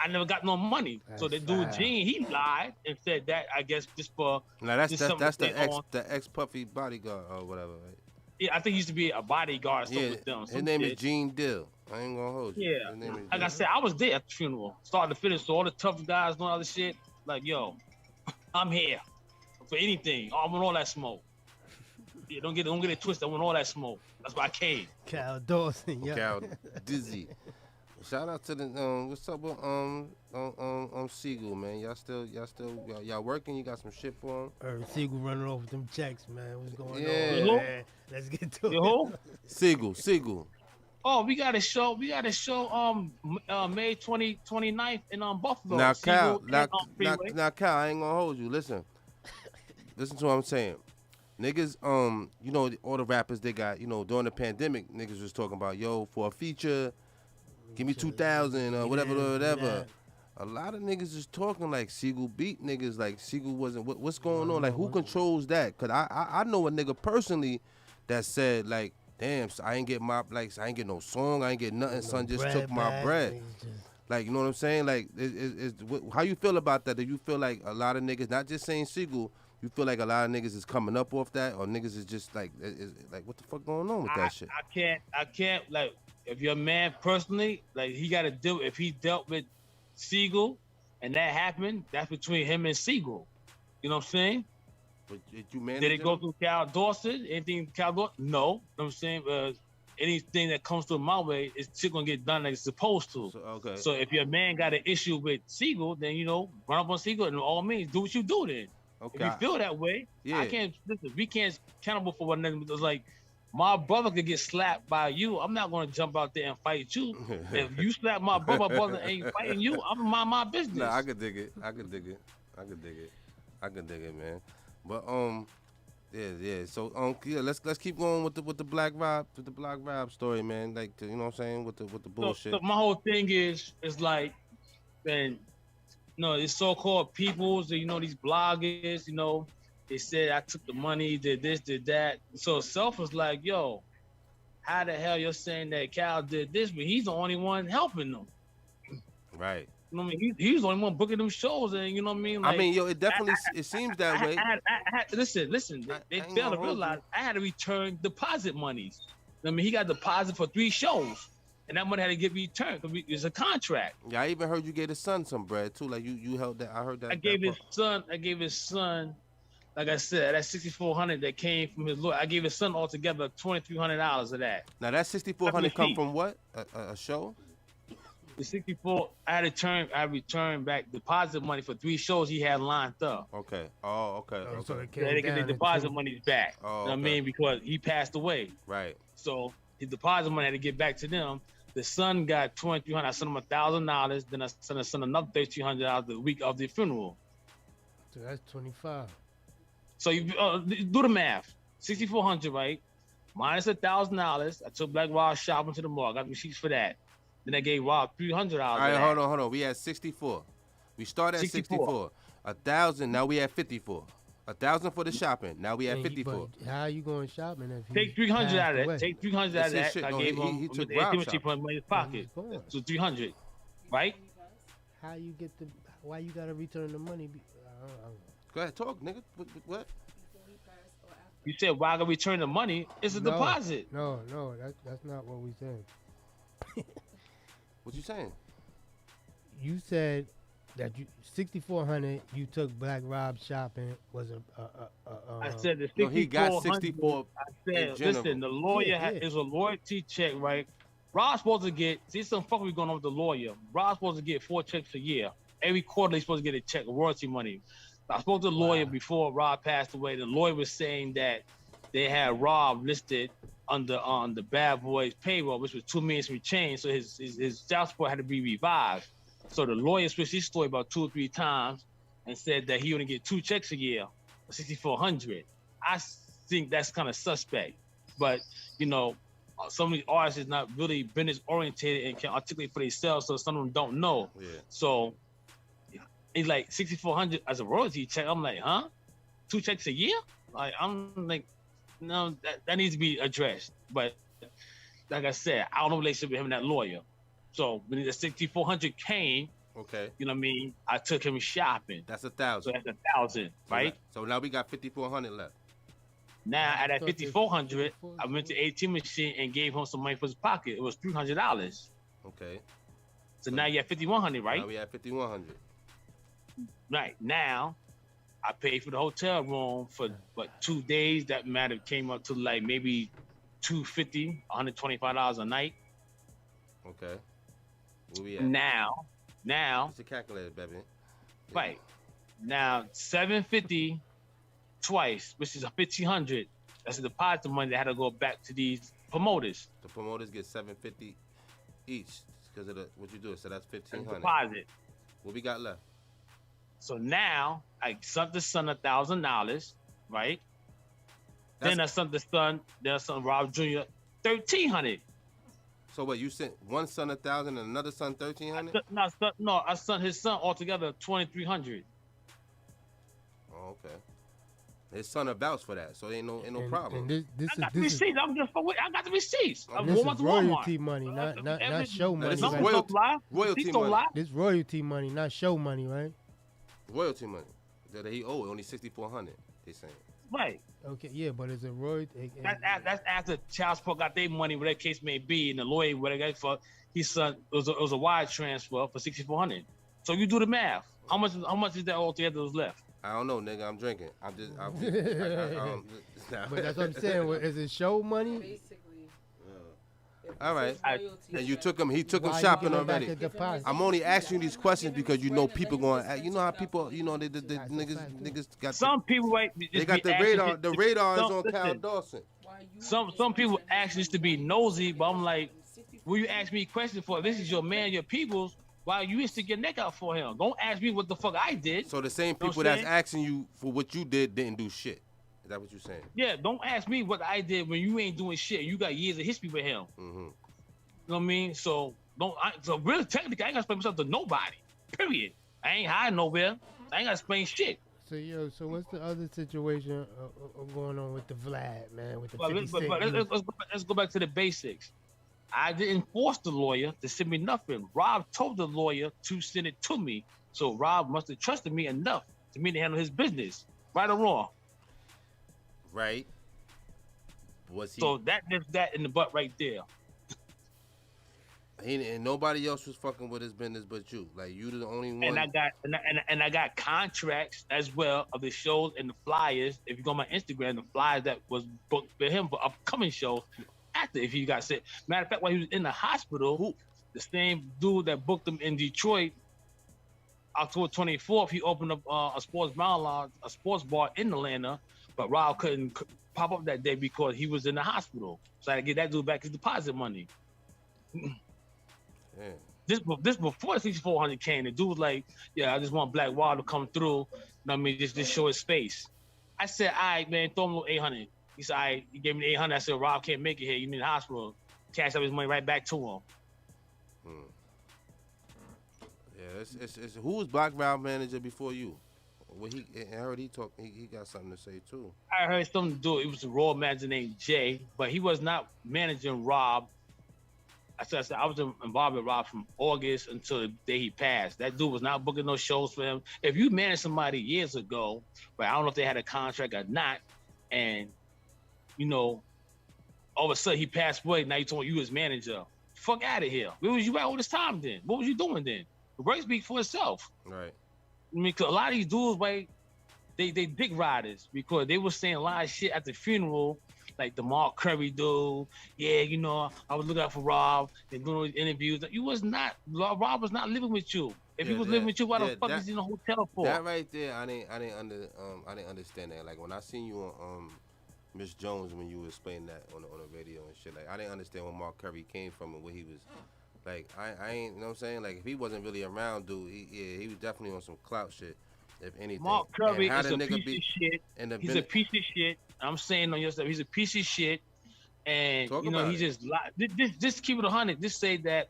I never got no money. So the dude Gene, he lied and said that, I guess, just for. Now that's the ex Puffy bodyguard or whatever, right? Yeah, I think he used to be a bodyguard. Yeah, with them. his name is Gene Dill. I ain't gonna hold you. Yeah, like I said, I was there at the funeral, start to finish. So all the tough guys doing all this shit, like, yo, I'm here for anything. I want all that smoke. Yeah, don't get it twisted. I want all that smoke. That's why I came. Cal Dawson, yeah. Cal Dizzy. Shout out to the what's up with Siegel, man. Y'all working? You got some shit for him? Siegel running off with them checks, man. What's going on? Man? Let's get to it. Siegel. Oh, we got a show. May 29th in Buffalo. Now, Cal, now, Cal, I ain't gonna hold you. Listen to what I'm saying. Niggas, you know, all the rappers they got, you know, during the pandemic, niggas was talking about, yo, for a feature, give me 2,000 or whatever. Yeah. A lot of niggas is talking like Siegel beat niggas, like Siegel wasn't. What's going on? Like, who controls that? Cause I know a nigga personally that said like, damn, I ain't get no song, I ain't get nothing. Son just took my bread. Like, you know what I'm saying? Like, how you feel about that? Do you feel like a lot of niggas, not just saying Siegel, You feel like a lot of niggas is coming up off that, or niggas is just like, is like, what the fuck going on with that shit? I can't like, if your man personally, like he got to deal. If he dealt with Siegel, and that happened, that's between him and Siegel. You know what I'm saying? But did you manage? Did it go through Cal Dorset? Anything Cal Dorset? No. You know what I'm saying? Anything that comes through my way is still gonna get done like it's supposed to. Okay. So if your man got an issue with Siegel, then run up on Siegel and all means do what you do then. Okay. If you feel that way, yeah. I can't listen. We can't accountable for one another. It's like my brother could get slapped by you. I'm not gonna jump out there and fight you. If you slap my brother ain't fighting you, I'm gonna mind my business. Nah, I could dig it, man. But yeah. So let's keep going with the Black Rob story, man. Like you know what I'm saying with the bullshit. So my whole thing is like, man, these so-called peoples, these bloggers, they said I took the money, did this, did that. So Self was like, yo, how the hell you're saying that Cal did this, but he's the only one helping them. Right. You know what I mean? He's the only one booking them shows, and you know what I mean? Like, I mean, it definitely it seems that way. Listen. They failed to realize I had to return deposit monies. I mean, he got deposit for 3 shows, and that money had to get returned. It's a contract. Yeah, I even heard you gave his son some bread too. Like you held that. I heard that. I gave his son. Like I said, that $6,400 that came from his lawyer, I gave his son altogether $2,300 of that. Now that $6,400 come from what? A show? The 64, I returned back deposit money for 3 shows he had lined up. Okay. Oh, okay. So okay. They get their deposit monies back. Oh, you know okay. what I mean? Because he passed away. Right. So his deposit money had to get back to them. The son got $2,300. I sent him $1,000. Then I sent his son another $1,300 the week of the funeral. So that's 25. So you do the math. 6,400, right? Minus $1,000. I took Black Rob shopping to the mall. I got receipts for that. Then I gave Rob $300. All right, hold on. We had 64. We started at 64. 1,000. Now we at 54. 1,000 for the shopping. Now we at 54. How you going shopping if take 300 out of that? Take 300 out of that. Shit. I No, gave him. He took Rob's in his pocket. So 300, right? How you get the? Why you gotta return the money? Go ahead, talk, nigga. What? You said why I gotta return the money? It's a deposit. No, that's not what we said. What you saying? You said that you 6,400. You took Black Rob shopping was I said the 6,400. No, he got 64. I said, listen, the lawyer is a loyalty check, right? Rob's supposed to get. See some fuck we going on with the lawyer. Rob's supposed to get 4 checks a year. Every quarter he's supposed to get a check of royalty money. I spoke to the lawyer before Rob passed away. The lawyer was saying that they had Rob listed on the Bad Boys payroll, which was $2 million some change. So his child support had to be revived. So the lawyer switched his story about 2 or 3 times and said that he only get 2 checks a year, $6,400. I think that's kind of suspect. But some of these artists is not really business oriented and can articulate for themselves, so some of them don't know. Yeah. So it's like $6,400 as a royalty check. I'm like, huh? 2 checks a year? Like I'm like, no, that needs to be addressed. But like I said, I don't know relationship with him and that lawyer. So when the $6,400 came, okay, you know what I mean? I took him shopping. That's 1,000. So that's 1,000, right? So now we got 5,400 left. Now at that 5,400, I went to the ATM machine and gave him some money for his pocket. It was $300. Okay. So now you have 5,100, right? Now we at 5,100. Right now, I paid for the hotel room for 2 days. That matter came up to like maybe $250, $125 a night. Okay. Where we at? Now, it's a calculator, baby. Yeah. Right now, $750 twice, which is $1,500. That's a deposit money that had to go back to these promoters. The promoters get $750 each because of what you do. So that's $1,500. Deposit. What we got left? So now I sent the son $1,000, right? Then I sent the son Rob Jr. $1,300. So what? You sent one son 1,000 and another son 1,300? No, I sent his son altogether $2,300. Oh, okay. His son vouched for that, so ain't no problem. And this I got the receipts. I got the receipts. I'm this going is to royalty Walmart. money, not show money. This is right? royalty money. This royalty money, not show money, right? Royalty money. That he owed only $6,400. They saying. Right. Okay, yeah, but it's a royalty. That's after child support got their money, whatever case may be, and the lawyer, whatever for his son, it was a wire transfer for $6,400. So you do the math. How much is that altogether was left? I don't know, nigga. I'm drinking. I'm just. But that's what I'm saying. Is it show money? Basically. All right. And you took him. He took him Why you shopping give him back already. the deposit? I'm only asking you these questions because you know people going. You know how people. You know the niggas got. Some people right. They got the radar. The radar is on Cal Dawson. Some people ask this to be nosy, but I'm like, will you ask me questions for? This is your man, your people's. Why you stick your neck out for him? Don't ask me what the fuck I did. So the same people that's asking you for what you did didn't do shit. Is that what you're saying? Yeah, don't ask me what I did when you ain't doing shit. You got years of history with him. Mm-hmm. You know what I mean? So so really technically I ain't gotta explain myself to nobody. Period. I ain't hiding nowhere. I ain't gotta explain shit. So what's the other situation going on with the Vlad, man? With the But 50 let's go back to the basics. I didn't force the lawyer to send me nothing. Rob told the lawyer to send it to me. So Rob must have trusted me enough to me to handle his business. Right or wrong? Right. Was he? So that nips that in the butt right there. And nobody else was fucking with his business but you. Like you the only one. And I got contracts as well of the shows and the flyers. If you go on my Instagram, the flyers that was booked for him for upcoming shows. After if he got sick. Matter of fact, while he was in the hospital, the same dude that booked him in Detroit, October 24th, he opened up a sports bar in Atlanta, but Rob couldn't pop up that day because he was in the hospital. So I had to get that dude back his deposit money. This before the 6,400 came, the dude was like, yeah, I just want Black Wild to come through. You know what I mean? Just show his face. I said, all right, man, throw him a little 800. He said, all right, he gave me the 800. I said, Rob can't make it here. You need the hospital. Cash up his money right back to him. Yeah, it's who was Black Wild manager before you? Well, I heard he got something to say too. I heard something to do. It was a Raw manager named Jay, but he was not managing Rob. I said I was involved with Rob from August until the day he passed. That dude was not booking no shows for him. If you managed somebody years ago, but I don't know if they had a contract or not, and you know, all of a sudden he passed away. Now you told you his manager. Fuck out of here. Where was you at all this time then? What was you doing then? The work speaks for itself. Right. I mean, cause a lot of these dudes, right, they dick riders because they were saying a lot of shit at the funeral, like the Mark Curry dude. Yeah, you know, I was looking out for Rob and doing those interviews. Rob was not living with you. If he was living with you, why the fuck is he in a hotel for? That right there, I didn't understand that. Like when I seen you on Miss Jones when you were explaining that on the radio and shit, like I didn't understand where Mark Curry came from and what he was. Like I ain't, you know what I'm saying? Like if he wasn't really around, dude, he was definitely on some clout shit. If anything, Mark Curry is a piece of shit. He's a piece of shit. I'm saying on your stuff, he's a piece of shit. And you know, he just lied. Just keep it 100. Just say that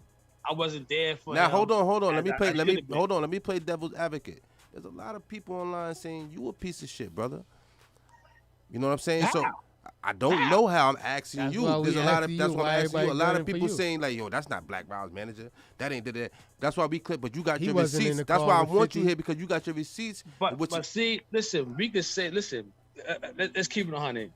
I wasn't there for now. him. Hold on. Let me play devil's advocate. There's a lot of people online saying you a piece of shit, brother. You know what I'm saying? How? So I don't know how. I'm asking you. There's a lot of that's why I'm asking you. A lot of people saying like, yo, that's not Black Wild's manager. That ain't did that. That's why we clip. But you got your receipts. That's why I want you here because you got your receipts. But see, listen, we could say, let's keep it 100.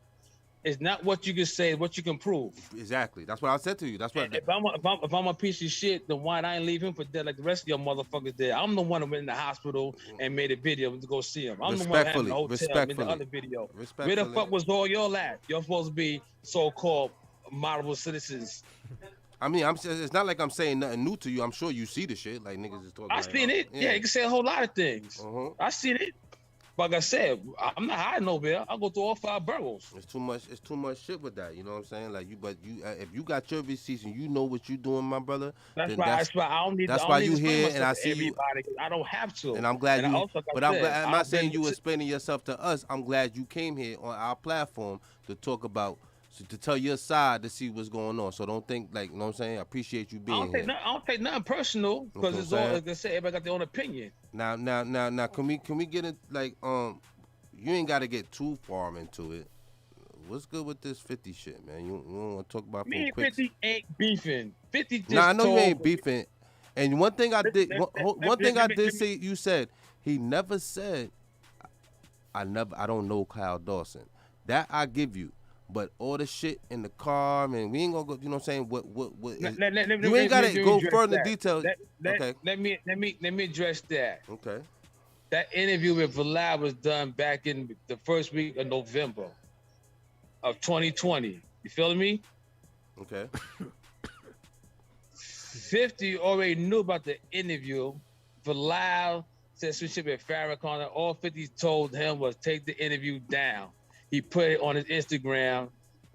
It's not what you can say, it's what you can prove. Exactly. That's what I said to you. That's what. If I'm a piece of shit, then why I ain't leave him for dead like the rest of your motherfuckers did? I'm the one who went in the hospital and made a video to go see him. I'm the one that in the hotel and made the other video. Where the fuck was all y'all at? You're supposed to be so-called model citizens. I mean, it's not like I'm saying nothing new to you. I'm sure you see the shit like niggas is talking. I seen it. Yeah, you can say a whole lot of things. I seen it. Like I said, I'm not hiding nowhere. I'll go through all 5 boroughs. It's too much shit with that. You know what I'm saying? Like if you got your receipts and you know what you doing, my brother. That's why I don't need. That's why you here, and I see everybody. I don't have to. And I'm glad you. I'm not saying you explaining yourself to us. I'm glad you came here on our platform to talk about. To tell your side to see what's going on. So don't think like, you know what I'm saying? I appreciate you being here. I don't take nothing personal because it's all, like I said, everybody got their own opinion. Now, can we get it like, you ain't got to get too far into it. What's good with this 50 shit, man? You don't want to talk about me and 50 ain't beefing. 50 just I know you ain't beefing. And one thing I did say, you said, he never said, I don't know Kyle Dawson. That I give you. But all the shit in the car, man, we ain't gonna go. You know what I'm saying? What? You ain't gotta go further details. Okay. Let me address that. Okay. That interview with Vlad was done back in the first week of November of 2020. You feeling me? Okay. 50 already knew about the interview. Vlad said some shit with Farrakhan. All 50 told him was take the interview down. He put it on his Instagram,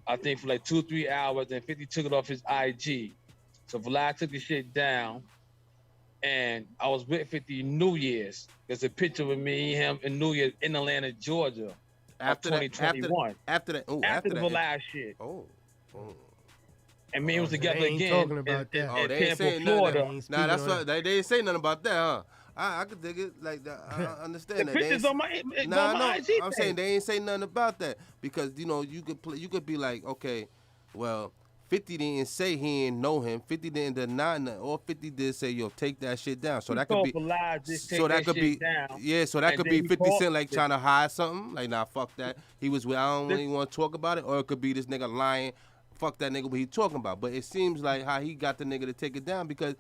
I think for like 2-3 hours, and 50 took it off his IG. So Vlad took the shit down, and I was with 50 New Year's. There's a picture of me and him in New Year's in Atlanta, Georgia, after 2021. After the Vlad shit. Oh. And me was together ain't again. talking about that. Oh, they ain't Tampa, saying Florida. nothing. Nah, that's what they ain't saying nothing about that, huh? I could dig it like that. I understand The that. pictures on my IG. I'm saying they ain't saying nothing about that because you know you could be like, okay, well, 50 didn't say he ain't know him. 50 didn't deny nothing. All 50 did say, yo, take that shit down. So that could be. So that could be. Yeah. So that could be 50 Cent like trying to hide something. Like, nah, fuck that. He was with. I don't really want to talk about it. Or it could be this nigga lying. Fuck that nigga. What he talking about? But it seems like how he got the nigga to take it down because.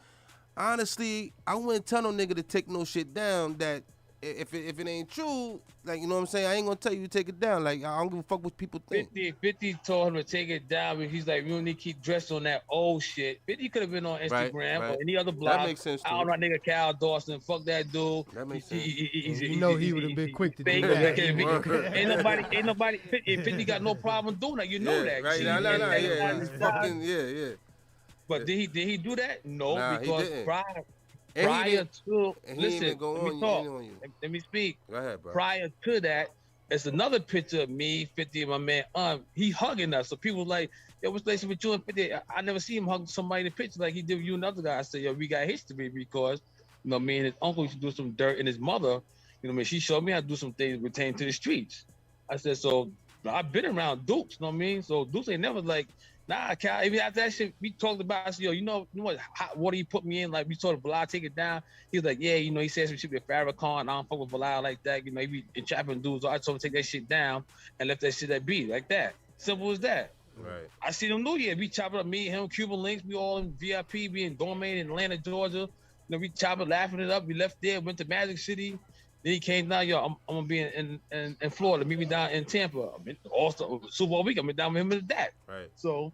Honestly, I wouldn't tell no nigga to take no shit down that if it ain't true, like, you know what I'm saying, I ain't gonna tell you to take it down. Like, I don't give a fuck what people think. 50 told him to take it down, but he's like, we don't need to keep dressed on that old shit. 50 could have been on Instagram or any other blog. That makes sense, too. I don't know, nigga, Kyle Dawson, fuck that dude. That makes sense. You know he would have been quick to do that. Ain't nobody, 50 got no problem doing that. You know that. Right, yeah. Fucking, yeah. But did he do that? No, nah, because prior to listen, let me speak. Go ahead, bro. Prior to that, it's another picture of me, 50, and my man. He hugging us. So people like, yo, what's the relation with you and 50? I never see him hug somebody in the picture like he did with you and another guy. I said, yo, we got history because, you know, me and his uncle used to do some dirt, and his mother, you know what I mean, she showed me how to do some things pertaining to the streets. I said, so I've been around Dukes, you know what I mean? So Dukes ain't never like, nah, Cal, even after that shit, we talked about, I said, yo, you know what hot water he put me in? Like, we told Vlad, take it down. He was like, yeah, you know, he said some shit with Farrakhan. I don't fuck with Vlad like that. You know, he be entrapping dudes. So I told him to take that shit down and left that shit at be like that. Simple as that. Right. I see them New Year. We chop it up, me, him, Cuban Links. We all in VIP, we in Domain in Atlanta, Georgia. You know, we chop it, laughing it up. We left there, went to Magic City. Then he came down, yo, I'm gonna be in Florida. Meet me down in Tampa. Also, Super Bowl week, I'm down with him and that. Right. So,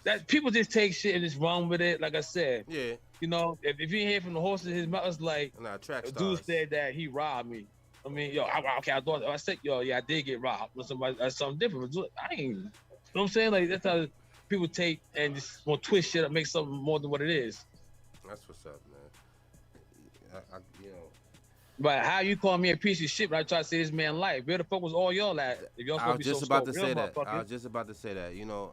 that people just take shit and just run with it. Like I said, yeah. You know, if you hear from the horses, his mouth like, Track dude said that he robbed me. I mean, yo, I said, yo, yeah, I did get robbed. But somebody, that's something different. But I ain't, you know what I'm saying? Like, that's how people take and just want to twist shit up, make something more than what it is. That's what's up, man. You know. But how you call me a piece of shit when I try to say this man life? Where the fuck was all y'all at? If y'all I was just about to say that. I was just about to say that. You know,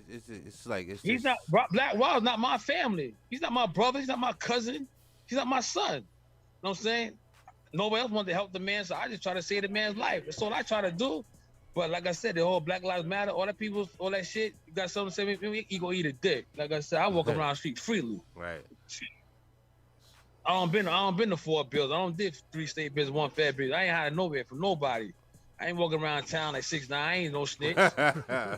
it's like it's. He's not Black Wild's not my family. He's not my brother. He's not my cousin. He's not my son. You know what I'm saying? Nobody else wanted to help the man, so I just try to save the man's life. That's all I try to do. But like I said, the whole Black Lives Matter, all that people, all that shit, you got something to say, he go eat a dick. Like I said, I walk around the street freely. Right. I don't been to 4 bills. I don't did 3 state bills, 1 fed bill. I ain't had nowhere from nobody. I ain't walking around town like 6'9". I ain't no snitch. I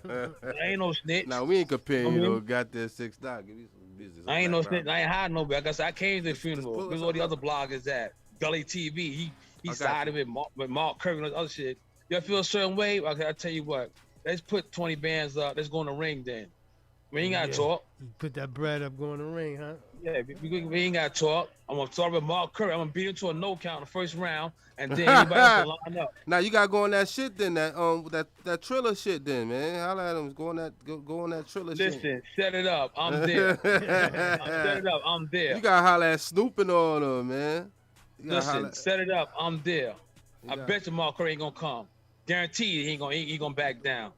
ain't no snitch. Now we ain't comparing, you know, got that 6'9". Give me some business. I ain't no snitch. I ain't hiding nowhere. Like I said, I came to the funeral. Where's all the other bloggers at? Gully TV. He sided with Mark Curry and all the other shit. Y'all feel a certain way? Okay, I'll tell you what. Let's put 20 bands up. Let's go in the ring then. We ain't got to talk. You put that bread up, go in the ring, huh? Yeah, we ain't got to talk. I'm going to talk with Mark Curry. I'm going to beat him to a no count in the first round, and then anybody else will line up. Now, you got to go on that shit then, that Triller shit then, man. Holla at him. Go on that Triller shit. Listen, set it up. I'm there. Set it up. I'm there. You got to holla at Snoop and all of them, man. Listen, set it up. I'm there. I bet you Mark Curry ain't going to come. Guaranteed he ain't gonna back down.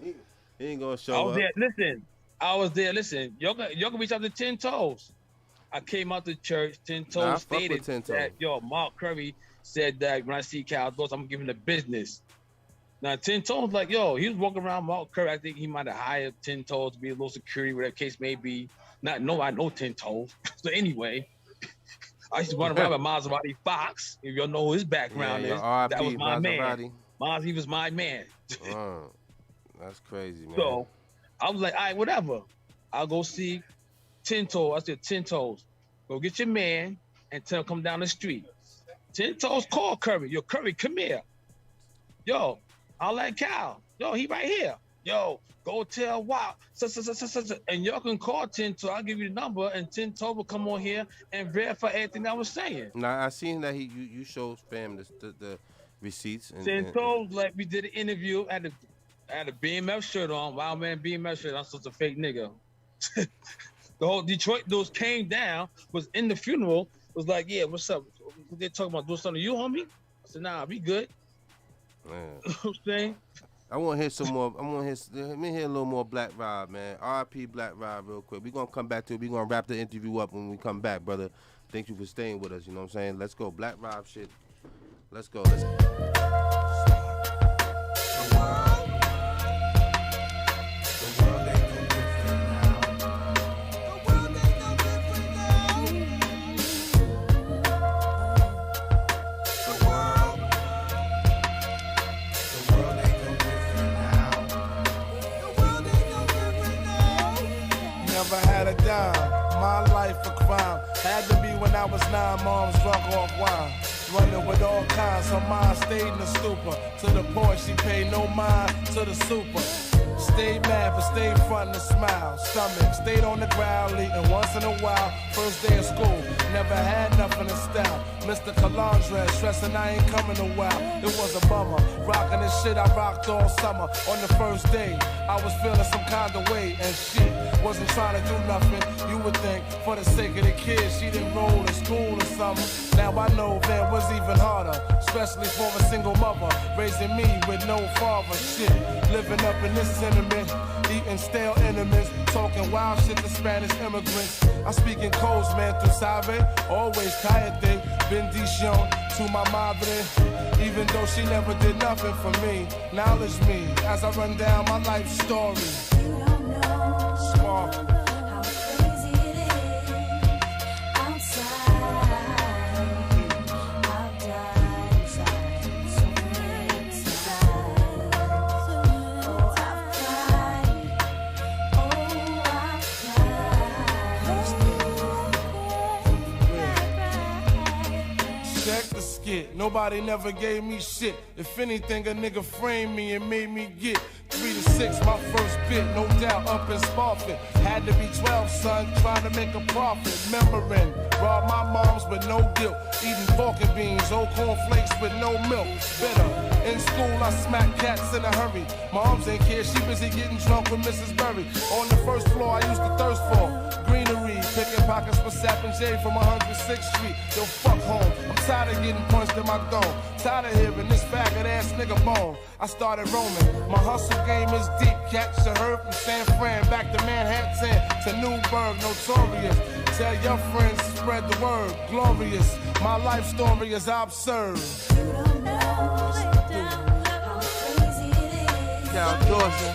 He ain't gonna show up. I was there. Listen, y'all can reach out to 10 Toes. I came out to church. 10 Toes stated that, yo, Mark Curry said that when I see Cal Dawson, I'm giving the business. Now, 10 Toes like, yo, he was walking around Mark Curry. I think he might have hired 10 Toes to be a little security, whatever case may be. I know 10 Toes. So anyway, I used to run around with Maserati Fox. If y'all know who his background is, that was my man. Maserati was my man. That's crazy, man. So I was like, all right, whatever. I'll go see 10 Toes. I said, 10 Toes, go get your man and tell him come down the street. 10 Toes call Curry. Yo, Curry, come here. Yo, I'll let Cal. Yo, he right here. Yo, go tell Wow. And y'all can call 10 Toes. I'll give you the number, and 10 Toes will come on here and verify everything I was saying. Now, I seen that you showed fam the receipts. 10 Toes, like, we did an interview. I had a BMF shirt on. Wild Man BMF shirt. I'm such a fake nigga. The whole Detroit dudes came down, was in the funeral, was like, yeah, what's up? They talking about doing something to you, homie? I said, nah, we good. Man. You know what I'm saying? I want to hear some more. Let me hear a little more Black Rob, man. R.I.P. Black Rob real quick. We're going to come back to it. We're going to wrap the interview up when we come back, brother. Thank you for staying with us, you know what I'm saying? Let's go. Black Rob shit. Let's go. Never had a dime, my life a crime. Had to be when I was 9, mom's drunk off wine. Running with all kinds, her mind stayed in the stupor. To the point she paid no mind to the super. Stayed mad but stayed front and smile. Stomach stayed on the ground, eating once in a while. First day of school, never had nothing in style. Mr. Calandre stressing I ain't coming a while. It was a bummer, rocking the shit I rocked all summer. On the first day, I was feeling some kind of way, and she wasn't trying to do nothing. You would think for the sake of the kids, she didn't roll in school or something. Now I know that was even harder, especially for a single mother raising me with no father. Shit, living up in this sentiment, eating stale enemies, talking wild shit to Spanish immigrants. I speak in codes, man, tu sabe, always cállate, bendición to my madre. Even though she never did nothing for me, acknowledge me as I run down my life story. You don't know Sparkle. how crazy it is outside. I've died inside, so inside. Oh, I've cried. Oh, I've cried. Check the skit, nobody never gave me shit. If anything, a nigga framed me and made me get 3 to 6, my first bit, no doubt up in Spofford. Had to be 12, son, trying to make a profit. Remembering, robbed my mom's with no guilt. Eating pork and beans, old cornflakes with no milk. Bitter. In school, I smacked cats in a hurry. Moms ain't care, she busy getting drunk with Mrs. Berry. On the first floor, I used to thirst for greenery. Picking pockets for Sap and J from 106th Street. Yo, fuck home. I'm tired of getting punched in my dome. Tired of hearing this faggot ass nigga bone. I started roaming. My hustle game is deep. Catch a herd from San Fran back to Manhattan to Newburgh, notorious. Tell your friends, spread the word. Glorious. My life story is absurd. You don't know how crazy it is Cal Dawson.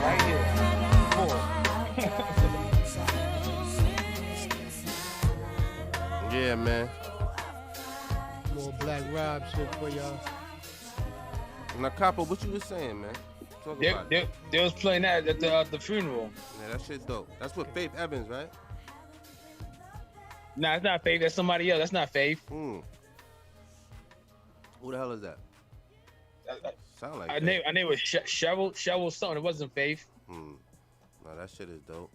Right here. Yeah, man. More Black Rob shit for y'all. Now, Copper, what you was saying, man? Talk about it. They was playing that at the funeral. Yeah, that shit dope. That's with Faith Evans, right? Nah, it's not Faith. That's somebody else. That's not Faith. Who the hell is that? Sound like I name was Cheryl something. It wasn't Faith. No, that shit is dope.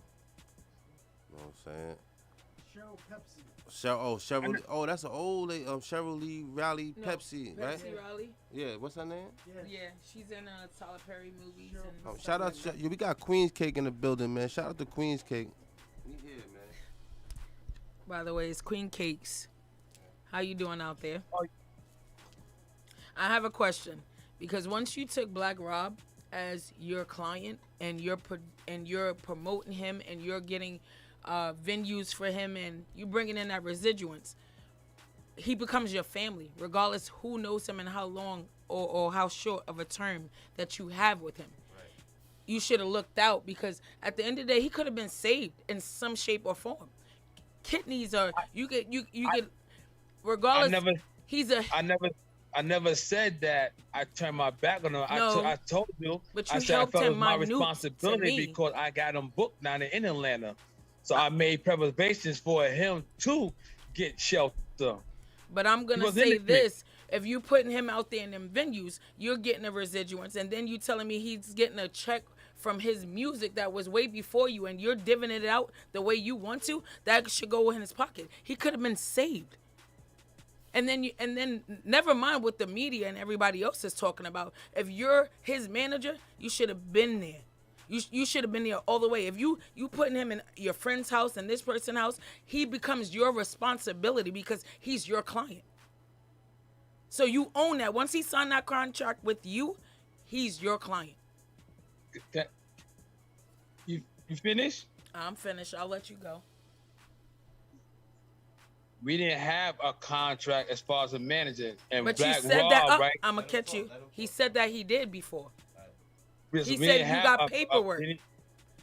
You know what I'm saying? Cheryl Pepsi. Cheryl. Oh, that's an old lady. Cheryl Lee Raleigh Pepsi, right? Pepsi Raleigh. Yeah. What's her name? Yeah, she's in Tyler Perry movies. And Shout out. We got Queen's Cake in the building, man. Shout out to Queen's Cake. We here, man. By the way, it's Queen Cakes. How you doing out there? I have a question, because once you took Black Rob as your client and you're promoting him and you're getting venues for him and you bringing in that residuance, he becomes your family, regardless who knows him and how long or how short of a term that you have with him. Right. You should have looked out, because at the end of the day, he could have been saved in some shape or form. kidneys are you get regardless. I never said that I turned my back on him. No, I told you. but I you said I helped felt it him was my minute to responsibility me. because I got him booked down in Atlanta. So I made preparations for him to get shelter. But I'm gonna was say in the this: if you putting him out there in them venues, you're getting a residuance, and then you telling me he's getting a check from his music that was way before you, and you're divvying it out the way you want to. That should go in his pocket. He could have been saved. And then never mind what the media and everybody else is talking about. If you're his manager, you should have been there. You should have been there all the way. If you putting him in your friend's house and this person's house, he becomes your responsibility because he's your client. So you own that. Once he signed that contract with you, he's your client. You finished? I'm finished. I'll let you go. We didn't have a contract as far as a manager. And But Black you said Rob, that. right? I'm gonna catch you. He said that he did before. Listen, He we said didn't you have got paperwork.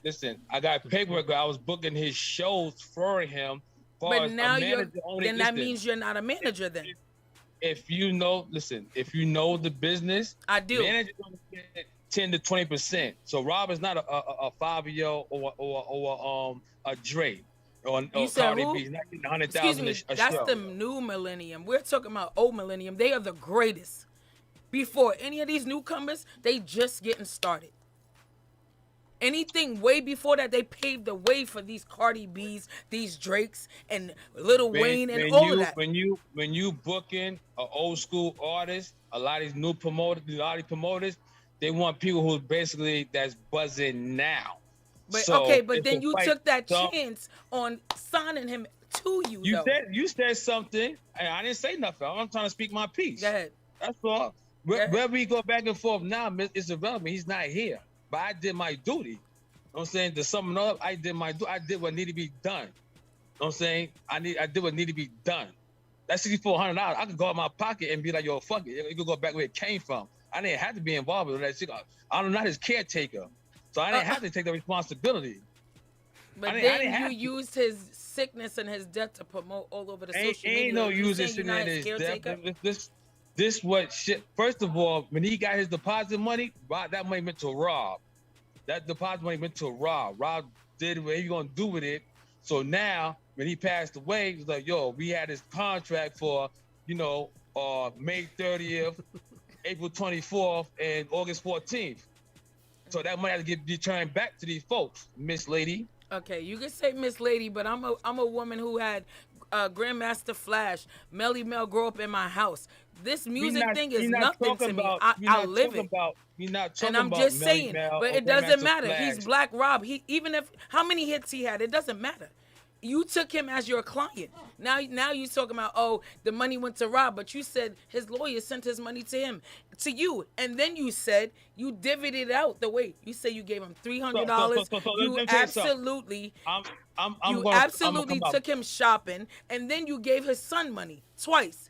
Listen, I got paperwork. I was booking his shows for him. But now then that means you're not a manager then. If you know the business, I do. Managers only get 10 to 20%. So Rob is not a 5-year or a Dre or You said Cardi who? B. He's not getting Excuse 100,000 me, a that's show. the new millennium. We're talking about old millennium. They are the greatest. Before any of these newcomers, they just getting started. Anything way before that, they paved the way for these Cardi B's, these Drakes, and Lil Wayne, and all of that. When you booking an old school artist, a lot of these promoters, they want people who basically that's buzzing now. But So okay, but it's then a you fight. took that So chance on signing him to you. you said something, and I didn't say nothing. I'm trying to speak my piece. Go ahead. That's all. Where we go back and forth now, it's irrelevant. He's not here, but I did my duty. You know what I'm saying? To sum it up, I did what needed to be done. You know what I'm saying? I did what needed to be done. That's $6,400. I could go in my pocket and be like, yo, fuck it. You could go back where it came from. I didn't have to be involved with that shit. I'm not his caretaker. So I didn't have to take the responsibility. But then you used his sickness and his death to promote all over the social media. Ain't no You using saying you're not his caretaker. caretaker? This what shit. First of all, when he got his deposit money, that money went to Rob. That deposit money went to Rob. Rob did what he gonna do with it. So now, when he passed away, he's like, yo, we had this contract for, May 30th, April 24th, and August 14th. So that money has to get returned back to these folks, Miss Lady. Okay, you can say Miss Lady, but I'm a woman who had Grandmaster Flash, Melly Mel grow up in my house. This music thing is nothing to me. I live it. And I'm just saying, but it doesn't matter. He's Black Rob. How many hits he had, it doesn't matter. You took him as your client. Now you talking about, the money went to Rob, but you said his lawyer sent his money to you, and then you said you divvied it out the way you say you gave him $300. You absolutely, took him shopping, and then you gave his son money twice.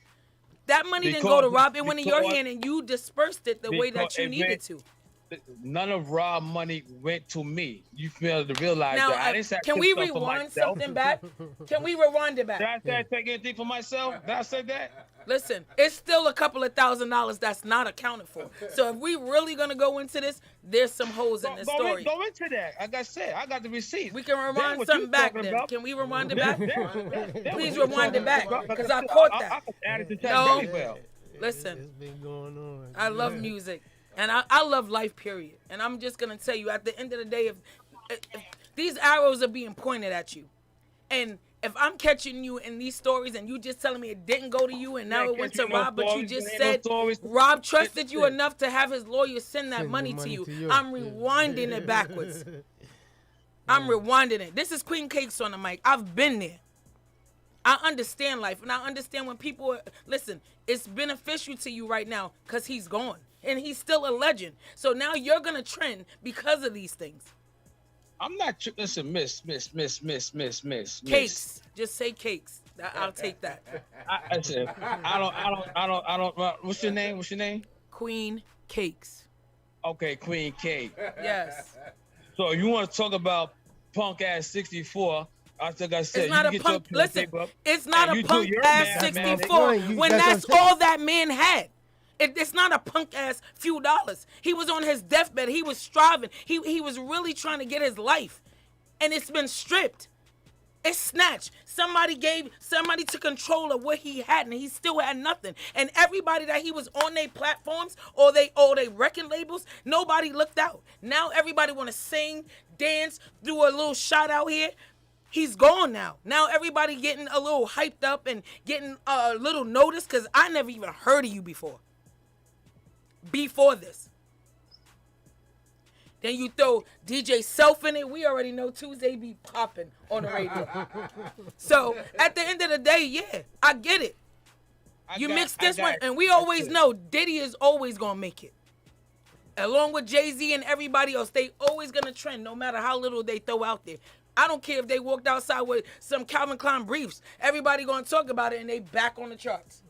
That money didn't go to Rob. It went in your hand, and you dispersed it the way that you needed to. None of Rob money went to me. You fail to realize now, that. I didn't say can we rewind something back? Can we rewind it back? Did I say I take anything for myself? Did I say that? Listen, it's still a couple of $1,000s that's not accounted for. So if we really gonna go into this, there's some holes in this story. Go into that. Like I said, I got the receipts. We can rewind something back then. About. Can we rewind it back? Please rewind it back, because I caught that. I can add it to that very well. Listen, It's been going on. I love music. And I love life, period. And I'm just going to tell you, at the end of the day, if these arrows are being pointed at you, and if I'm catching you in these stories and you just telling me it didn't go to you and now it went to Rob, but you just said Rob trusted you enough to have his lawyer send that money to you, I'm rewinding it backwards. I'm rewinding it. This is Queen Cakes on the mic. I've been there. I understand life, and I understand when people listen, it's beneficial to you right now because he's gone. And he's still a legend. So now you're going to trend because of these things. I'm not, listen, miss. Cakes. Just say cakes. I'll take that. I don't, what's your name? Queen Cakes. Okay, Queen Cake. Yes. So you want to talk about punk ass 64, Like I said, It's not you a get your punk. pen Listen, paper, it's not and a you do punk your ass mathematics. 64 when That's that's what I'm all that man had. It's not a punk ass few dollars. He was on his deathbed. He was striving. He was really trying to get his life, and it's been stripped. It's snatched. Somebody took control of what he had, and he still had nothing. And everybody that he was on their platforms or they record labels, nobody looked out. Now everybody want to sing, dance, do a little shout out here. He's gone now. Now everybody getting a little hyped up and getting a little notice because I never even heard of you before. Before this. Then you throw DJ Self in it. We already know Tuesday be popping on the radio. So at the end of the day, yeah, I get it. You mix this one, and we always know Diddy is always gonna make it. Along with Jay-Z and everybody else, they always gonna trend no matter how little they throw out there. I don't care if they walked outside with some Calvin Klein briefs. Everybody gonna talk about it and they back on the charts.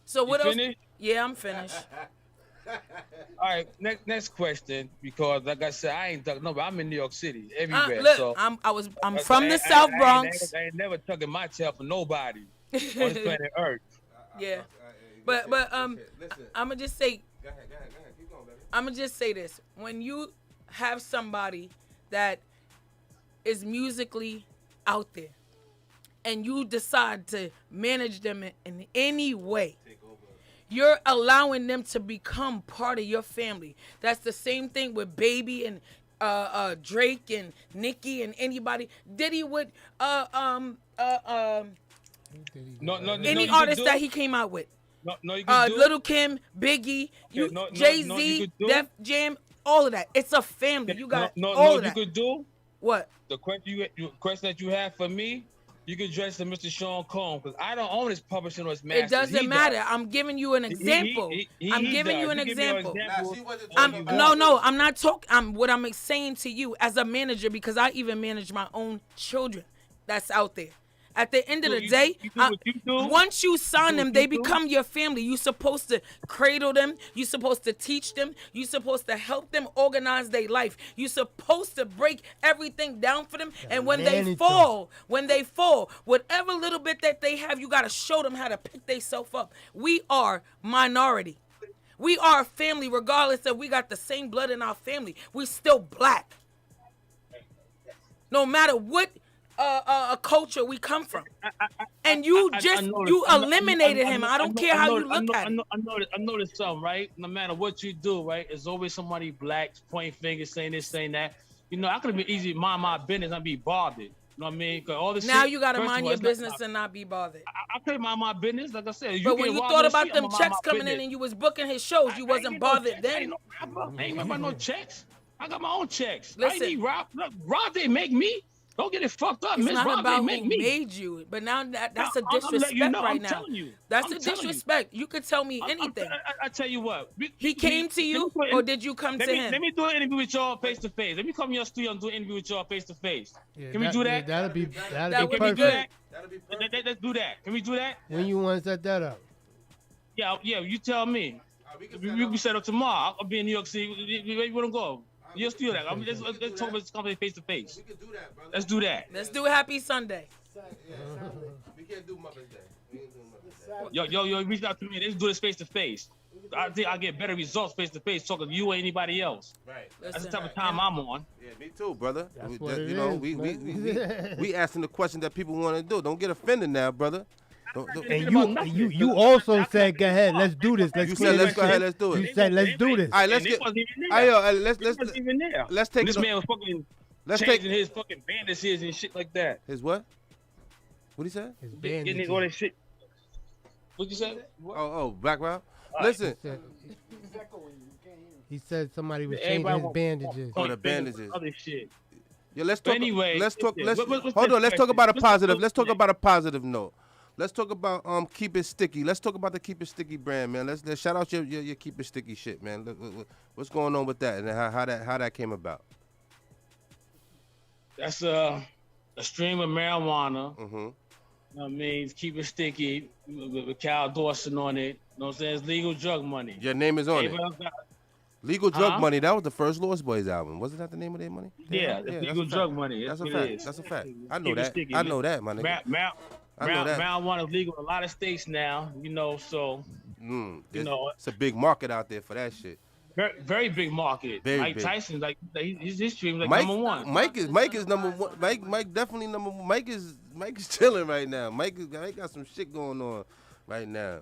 So what else? Finished? Yeah, I'm finished. All right, next question, because like I said, I ain't talking nobody. I'm in New York City, everywhere. Look, so I'm from the South Bronx. I ain't never tucking my tail for nobody on this planet Earth. Yeah, but I'm gonna just say. Go ahead. Keep going, baby. I'm gonna just say this: when you have somebody that is musically out there, and you decide to manage them in any way, you're allowing them to become part of your family. That's the same thing with Baby and Drake and Nicki and anybody. Diddy would any artist that he came out with. No, you can do Little Kim, Biggie, Jay-Z, Def Jam, all of that. It's a family. You got all of that. You could do what? The question that you have for me. You can address to Mr. Sean Combs because I don't own his publishing or his master. It doesn't matter. I'm giving you an example. I'm giving you an example. I'm not talking. What I'm saying to you as a manager, because I even manage my own children that's out there. At the end of the day, once you sign them, they become your family. You're supposed to cradle them. You're supposed to teach them. You're supposed to help them organize their life. You're supposed to break everything down for them. And when they fall, whatever little bit that they have, you got to show them how to pick themselves up. We are minority. We are a family, regardless if we got the same blood in our family. We still black. No matter what a culture we come from, and you eliminated him. I don't care how you look at it. I noticed something, right? No matter what you do, right? There's always somebody black pointing fingers, saying this, saying that. You know, I could have been easy mind my business and be bothered. You know what I mean? Cause all this now shit, you gotta mind your business and not be bothered. I could mind my business, like I said. But when you thought about them checks coming in and you was booking his shows, you wasn't bothered then. I ain't about no checks. I got my own checks. Listen, I need Rob. Rob didn't make me. Don't get it fucked up. It's not Rob about who me. made you, but now that's a disrespect right now. That's a disrespect. You could tell me anything. I tell you what. He came to you, or did you come to him? Let me do an interview with y'all face to face. Let me come to your studio and do an interview with y'all face to face. Can we do that? That'd be That perfect. would be good. Let's do that. Can we do that? When you want to set that up? Yeah. You tell me. We can set up tomorrow. I'll be in New York City. Where you want to go? You'll do that. Let's talk about this company face to face. We can do that, brother. Let's do that. Let's do Happy Sunday. We can't do Mother's Day. Yo, reach out to me. Let's do this face to face. I think I get better results face to face talking to you or anybody else. Right. That's the type of time I'm on. Yeah, me too, brother. That's what it is, we asking the question that people want to do. Don't get offended now, brother. And you also said, go ahead, let's do this. You said, let's go ahead, let's do it. You said, let's do this. All right, let's get. Let's take. This man was fucking changing his fucking bandages and shit like that. His what? What he said? His bandages. Getting all that shit. What you said? Oh, Black Rob. Listen. He said somebody was changing his bandages. Oh, the bandages. Other shit. Yeah, let's talk. Anyway, let's talk. Hold on. Let's talk about a positive. Let's talk about a positive note. Let's talk about Keep It Sticky. Let's talk about the Keep It Sticky brand, man. Let's shout out your Keep It Sticky shit, man. What's going on with that and how that came about? That's a stream of marijuana. Mm-hmm. You know what I mean? Keep It Sticky with Cal Dawson on it. You know what I'm saying? It's legal drug money. Your name is on it. Legal Drug Money. That was the first Lost Boys album. Wasn't that the name of their money? Yeah, yeah, Legal Drug Money. That's a what fact. it is. That's a fact. I know Keep it that. sticky, I man. know that, my nigga. I know that. Marijuana is legal in a lot of states now. So It's a big market out there for that shit. very, very big market. Very Mike big. Tyson, like his history was like Mike, number one. Mike is number one. Mike definitely number one. Mike is chilling right now. Mike got some shit going on right now.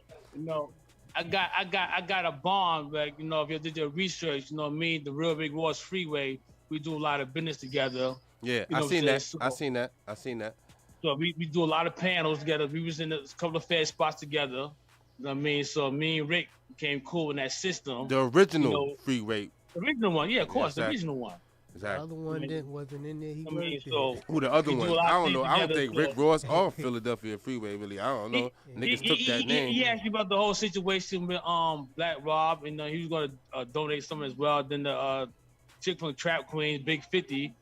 I got a bond. Like if you did your research, me, the Real Big Wars Freeway, we do a lot of business together. Yeah, I seen that. I seen that. So we do a lot of panels together. We was in a couple of fair spots together. You know what I mean? So me and Rick became cool in that system. The original Freeway. The original one, yeah, of course, exactly. the original one. Exactly. The other one wasn't in there. He Who the other one? I don't know. I don't think Rick Ross so. or Philadelphia Freeway really. I don't know. Niggas took that name. He asked me about the whole situation with Black Rob, and he was gonna donate some as well. Then the chick from Trap Queens, Big 50,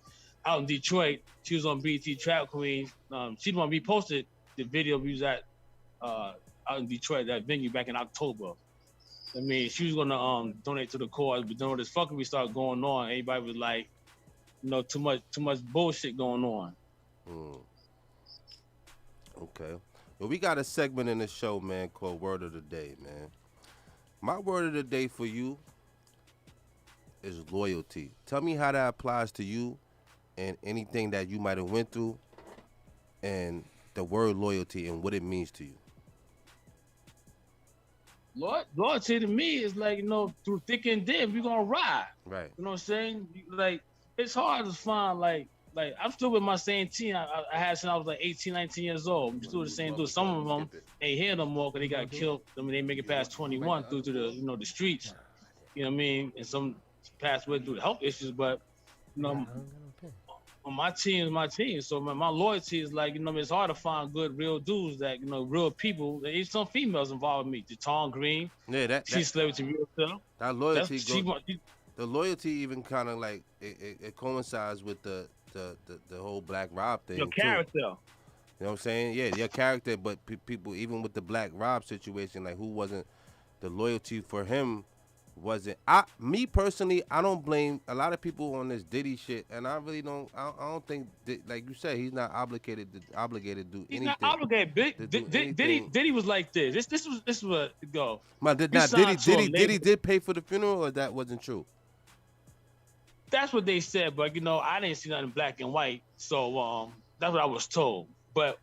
out in Detroit, she was on BT Trap Queens. She the one reposted the video we was at out in Detroit, that venue back in October. I mean, she was gonna donate to the cause, but then when this fuckery started going on, everybody was like, too much bullshit going on. Okay. Well, we got a segment in the show, man, called Word of the Day, man. My word of the day for you is loyalty. Tell me how that applies to you and anything that you might have went through, and the word loyalty and what it means to you. Loyalty to me is like, through thick and thin, we're gonna ride. Right. You know what I'm saying? Like, it's hard to find, like I'm still with my same team I had since I was like 18, 19 years old. I'm still the same dude. Some of them ain't here no more because they got killed. I mean, they make it past 21 due to the, the streets. You know what I mean? And some passed away due to health issues, but, my team is my team. So my loyalty is like, it's hard to find good, real dudes that, real people. There's some females involved with me. Jaton Green. Yeah, she's celebrity real self. That loyalty the loyalty even kind of like it coincides with the whole Black Rob thing. Your character. Too. You know what I'm saying? Yeah, your character, but people, even with the Black Rob situation, like who wasn't, the loyalty for him wasn't. Me personally, I don't blame a lot of people on this Diddy shit, and I really don't. I don't think, like you said, he's not obligated to do anything. He's not obligated. Diddy was like this. This was what go. Diddy did pay for the funeral, or that wasn't true? That's what they said, but I didn't see nothing black and white, so that's what I was told. But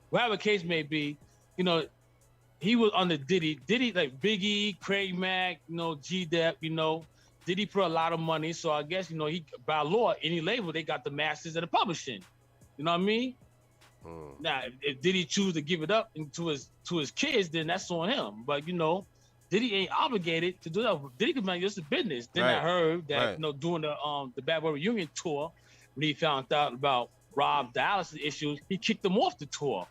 whatever case may be, he was under Diddy. Diddy, like Biggie, Craig Mack, G-Dep, Diddy put a lot of money, so I guess he, by law, any label, they got the masters and the publishing. You know what I mean? Now, if Diddy choose to give it up to his kids, then that's on him. But Diddy ain't obligated to do that. Diddy could make this a business. Then I heard that during the Bad Boy Reunion tour, when he found out about Rob dialysis issues, he kicked them off the tour.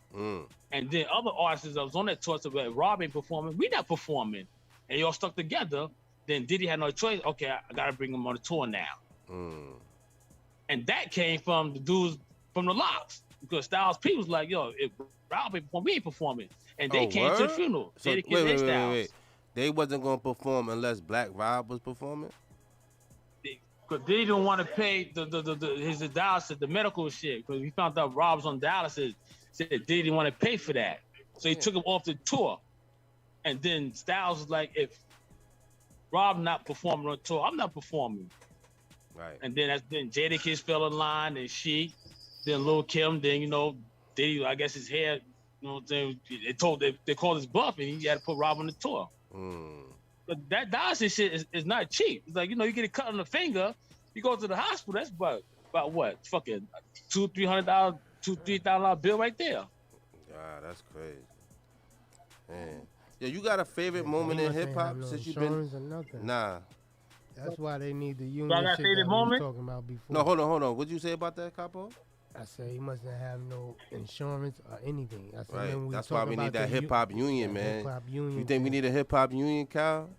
And then other artists that was on that tour said, well, Rob ain't performing, we not performing. And y'all stuck together. Then Diddy had no choice. Okay, I gotta bring him on the tour now. And that came from the dudes from the Locks. Because Styles P was like, yo, if Rob ain't performing, we ain't performing. And they came to the funeral. So, wait. They wasn't gonna perform unless Black Rob was performing? Because they didn't want to pay his dialysis, the medical shit. Because we found out Rob was on dialysis. Said they didn't want to pay for that. So he took him off the tour. And then Styles was like, if Rob not performing on tour, I'm not performing. Right. And then Jadakiss fell in line, and she, then Lil Kim, then, Diddy, I guess his hair, they called his bluff, and he had to put Rob on the tour. But that dialysis shit is not cheap. It's like, you get a cut on the finger, you go to the hospital, that's about what? Fucking $2,000-$3,000 bill right there. God, that's crazy. Man. Yeah, you got a favorite moment in hip hop since you've been? Or nothing. Nah. That's why they need the union got shit favorite that we were moment? talking about before. No, hold on. What'd you say about that, Capo? I said he mustn't have no insurance or anything. I said, Right. man, That's why we need that hip hop union, man. Hip-hop union. You think we need a hip hop union, Kyle?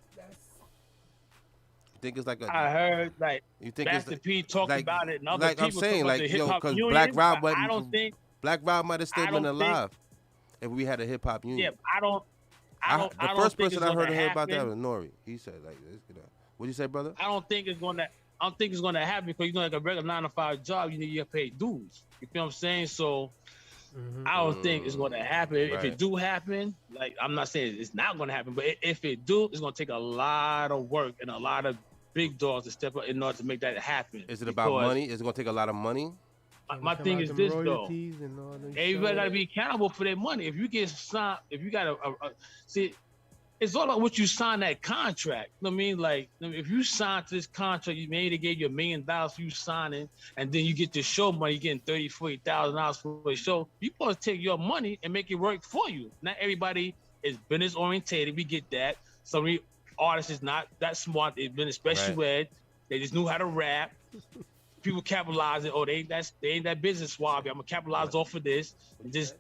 You think it's like a? I heard You think Master it's P talked like, about it, and other like people I'm saying, talk about like the hip-hop because union, Black Rob but I wasn't. don't think Black Rob might have still I been don't alive if we had a hip hop union. Yeah, I don't. The first person I heard to hear about that was Nori. He said like this, What you say, brother? I don't think it's gonna happen because you know, like a regular 9 to 5 job, you get paid dues. You feel what I'm saying? So I don't think it's gonna happen. If Right. it do happen, like I'm not saying it's not gonna happen, but if it do, it's gonna take a lot of work and a lot of big dogs to step up in order to make that happen. Is it about money? Is it gonna take a lot of money? My thing is this though. Everybody gotta be accountable for their money. If you get signed, if you got see, it's all about what you sign that contract. You know what I mean? Like, if you sign to this contract, you maybe they gave you $1 million for you signing, and then you get the show money, you're getting $30,000-$40,000 for a show. You supposed to take your money and make it work for you. Not everybody is business orientated. We get that. Some of the artists is not that smart. They've been in special ed. They just knew how to rap. People capitalize it. Oh, they ain't that business swab. I'm gonna capitalize off of this and just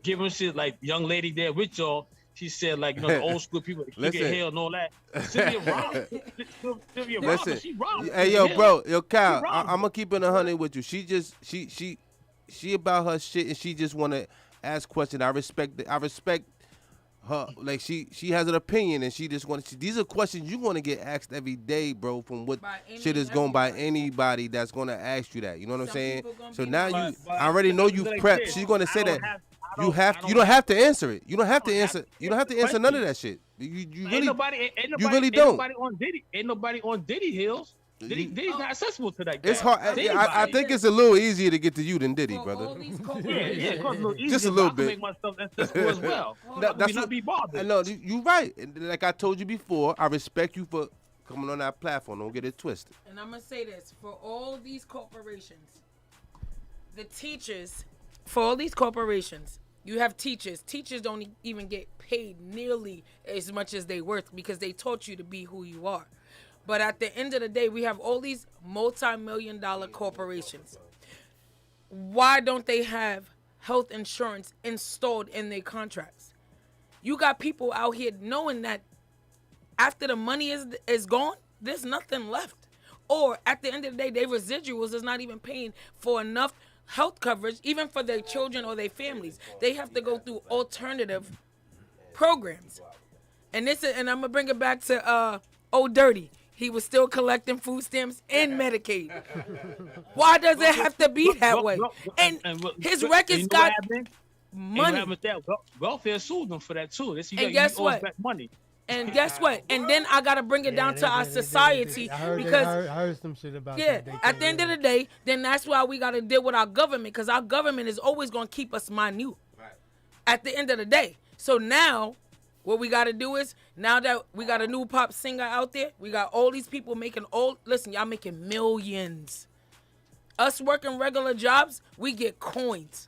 give them shit like young lady there with y'all. She said, like, you know, the old school people, kick your hell and all that. Sylvia Robinson, she robbed. Hey, yo, bro, yo, Kyle, I'm gonna keep it 100 with you. She about her shit, and she just wanna ask questions. I respect her. Like, she has an opinion, and she just wants. These are questions you want to get asked every day, bro. From what shit is going by anybody that's gonna ask you that. You know what I'm saying? So now I already know you prepped. She's gonna say that. You don't have to answer it. You don't have to answer. You don't have to answer none of that shit. You really don't. Ain't nobody on Diddy Hills. Diddy's not accessible to that guy. It's hard. I think it's a little easier to get to you than Diddy, brother. Just a little bit. I can make myself accessible as well. That's not be bothered. I know you're right. And like I told you before, I respect you for coming on that platform. Don't get it twisted. And I'm gonna say this for all these corporations, the teachers. For all these corporations, you have teachers. Teachers don't even get paid nearly as much as they worth because they taught you to be who you are. But at the end of the day, we have all these multi-million-dollar corporations. Why don't they have health insurance installed in their contracts? You got people out here knowing that after the money is gone, there's nothing left. Or at the end of the day, their residuals is not even paying for enough health coverage, even for their children or their families. They have to go through alternative programs. And I'm gonna bring it back to Old Dirty. He was still collecting food stamps and Medicaid. Why does it have to be that way? And his records got money. Welfare sued them for that too. And guess what? Money. And guess what? And then I gotta bring it down to our society because I heard some shit about that. Yeah, at the end of the day, then that's why we gotta deal with our government because our government is always gonna keep us minute. Right. At the end of the day, so now what we gotta do is now that we got a new pop singer out there, we got all these people making listen, y'all making millions. Us working regular jobs, we get coins.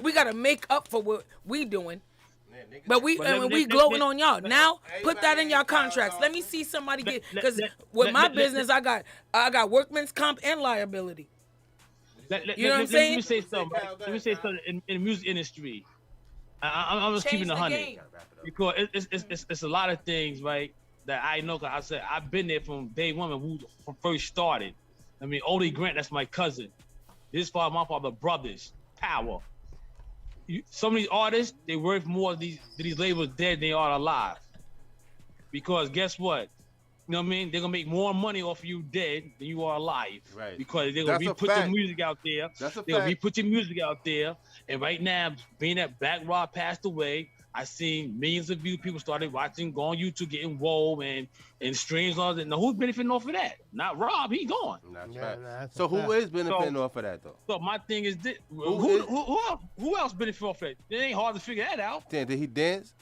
We gotta make up for what we doing. But we gloating on y'all. Now put that in y'all contracts. Let me see somebody get because with my business I got workman's comp and liability. You know what I'm saying? Let me say something in the music industry. I'm just keeping 100 because it's a lot of things, right? That I know. Cause I said I've been there from day one when we first started. I mean, Odie Grant, that's my cousin. His father, my father, brothers. Power. Some of these artists, they worth more of these labels dead than they are alive. Because guess what? You know what I mean? They're gonna make more money off of you dead than you are alive. Right. Because they're gonna put the music out there. That's a they're gonna fact. put your music out there. And right now, being that Black Rob passed away, I seen millions of views. People started watching, go on YouTube, getting woe and streams and all that. Now who's benefiting off of that? Not Rob. He gone. That's right. So who is benefiting off of that though? So my thing is this: who else benefit off of that? It ain't hard to figure that out. Did he dance?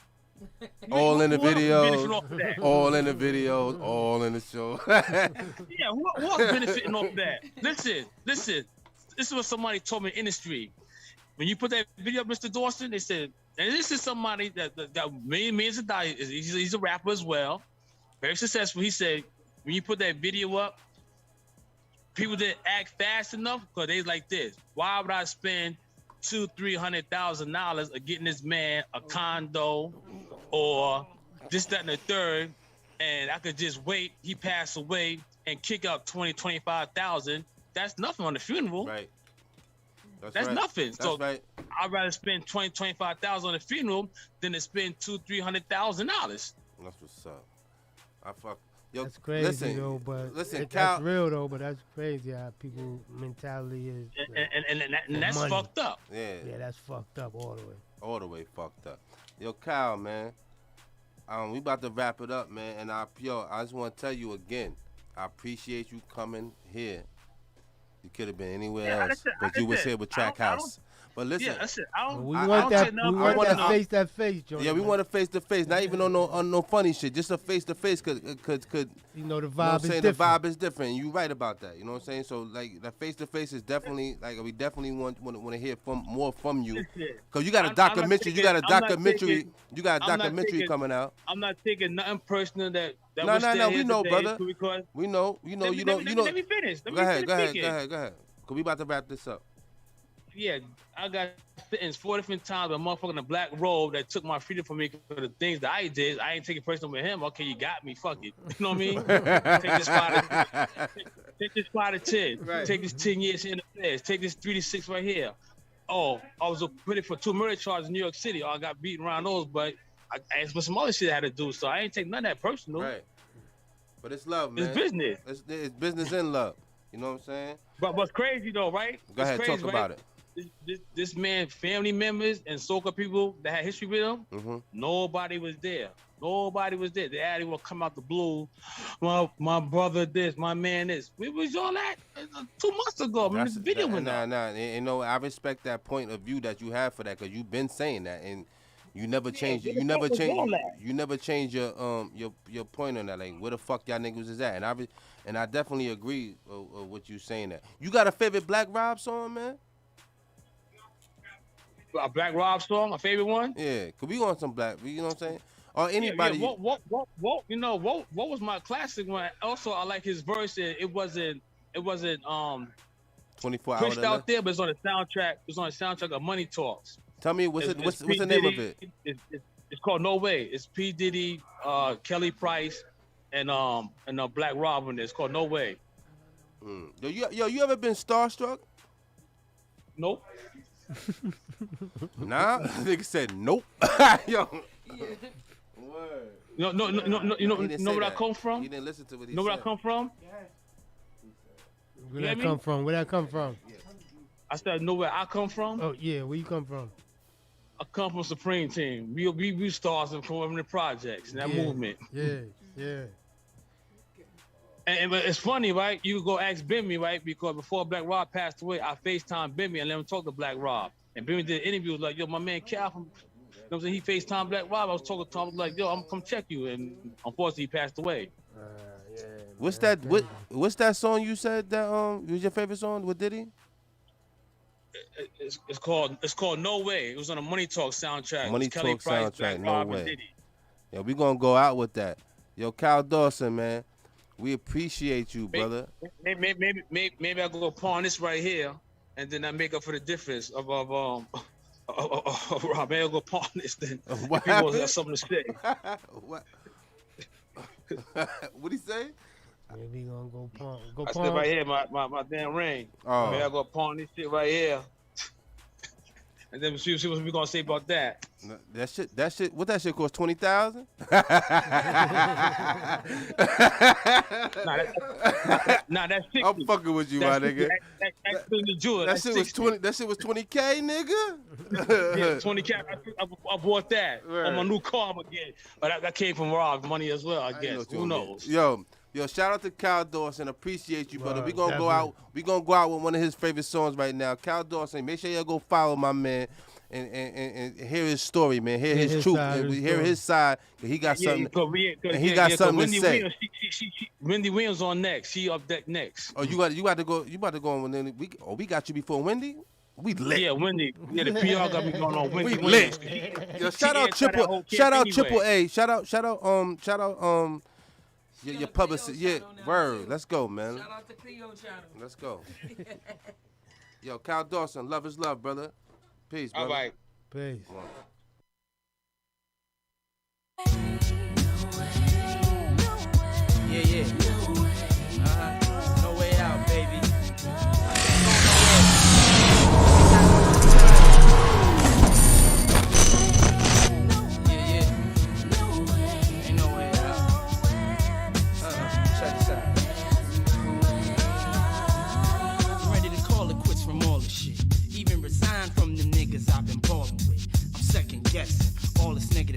All in the videos, all in the videos, all in the show. Yeah, who else benefiting off of that? Listen. This is what somebody told me in the industry. When you put that video up, Mr. Dawson, they said, and this is somebody that millions of dollars. He's a rapper as well, very successful. He said, when you put that video up, people didn't act fast enough because they like this. Why would I spend $200,000-$300,000 of getting this man a condo or this, that, and the third, and I could just wait, he passed away, and kick up $20,000-$25,000. That's nothing on the funeral. Right. That's right. nothing. That's So right. I'd rather spend $20,000-$25,000 on the funeral than to spend $200,000-$300,000. That's what's up. Yo, That's crazy listen, though, but listen, that's real though. But that's crazy how people mentality is. And that's money. fucked up. Yeah. Yeah, that's fucked up all the way. All the way fucked up. Yo, Kyle, man. We about to wrap it up, man. And I just want to tell you again, I appreciate you coming here. You could have been anywhere else, but you was here with Trac House. But listen, Yeah, that's it. I don't. We I want don't that. take We nothing want personal. that face joint. yeah, we want a face to face, not even on no funny shit, just a face to face, cause You know the you know what vibe I'm is saying, different. the vibe is different. You right about that. You know what I'm saying? So like the face to face is definitely like we definitely want to hear more from you, cause you got a documentary. You got a documentary. You got a documentary coming out. I'm not taking nothing personal that No, was said we here know, today brother. because We know. Let me finish. Go ahead. Cause we about to wrap this up. Yeah, I got sentenced 4 different times by a motherfucker in a black robe that took my freedom from me for the things that I did. I ain't taking personal with him. Okay, you got me. Fuck it. You know what I mean? Take this 5 to 10. Right. Take this 10 years in the feds. Take this 3 to 6 right here. Oh, I was acquitted for 2 murder charges in New York City. Oh, I got beaten around those, but I asked for some other shit I had to do, so I ain't take none of that personal. Right. But it's love, man. It's business. It's business and love. You know what I'm saying? But what's crazy though, right? Go ahead, It's crazy, talk about it. This man, family members and soca people that had history with him, Mm-hmm. nobody was there. Nobody was there. They had to come out the blue. My brother this, my man this. We was on that 2 months ago. I mean, this video went out. Nah. I respect that point of view that you have for that, because you've been saying that, and you never changed it. You never change your point on that. Like, where the fuck y'all niggas is at? And I definitely agree with what you saying that. You got a favorite Black Rob song, man? A Black Rob song, a favorite one? Yeah, cause we want some Black. You know what I'm saying? Or anybody. Yeah, what was my classic one? Also, I like his verse. It wasn't 24 pushed hours. out there, but it's on the soundtrack. It was on the soundtrack of Money Talks. Tell me what's the name of it? It's called No Way. It's P Diddy, Kelly Price, and Black Rob in there. It's called No Way. Yo, you ever been starstruck? Nope. Nah, nigga said nope. Yo. Word. No. You know where I come from? You didn't listen to what he know said. where I come from? Where that come from? Where that come from? I said, know where I come from? Oh yeah, where you come from? I come from Supreme Team. We stars from the projects and that movement. Yeah. But it's funny, right? You go ask Bimmy, right? Because before Black Rob passed away, I FaceTimed Bimmy and let him talk to Black Rob. And Bimmy did an interview, was like, yo, my man Cal from, you know what I'm saying? He FaceTimed Black Rob. I was talking to him, I was like, yo, I'm gonna come check you. And unfortunately, he passed away. What's that song you said that was your favorite song with Diddy? It's called No Way. It was on a Money Talk soundtrack. Money Kelly Talk Price, soundtrack, Black No Rob, Way. and Diddy. Yeah, we gonna go out with that. Yo, Kyle Dawson, man, we appreciate you, brother. Maybe I go pawn this right here, and then I make up for the difference of Rob. Maybe I'll go pawn this then. What If people have something to say. What? What'd he say? Maybe gonna go pawn. I said right here, my damn ring. Oh. Maybe I go pawn this shit right here. And then see what we gonna say about that. That shit. What that shit cost? 20,000? Nah, that's 60. I'm fucking with you, my nigga. That's the jewel. That shit was 20. That shit was 20K, nigga. Yeah, 20K. I bought that on my new car again. But that came from Rob's money as well, I guess. Who knows? Yo, shout out to Kyle Dawson. Appreciate you, brother. We gonna go out. We gonna go out with one of his favorite songs right now. Kyle Dawson. Make sure y'all go follow my man and hear his story, man. Hear his truth. Hear his side. Cause he got something. And he got something to say. Wendy Williams on next. She up deck next. Oh, you about to go. You about to go on. Then we got you before Wendy. We lit. Yeah, Wendy. Yeah, the PR got me going on Wendy. We lit. Yo, shout out Triple A. Shout out your publicist. Yeah, word. Let's go, man. Shout out to Cleo channel. Let's go. Yo, Kyle Dawson, love is love, brother. Peace, brother. All right. Peace. Yeah. No way out, baby. Yeah. Ain't no way out.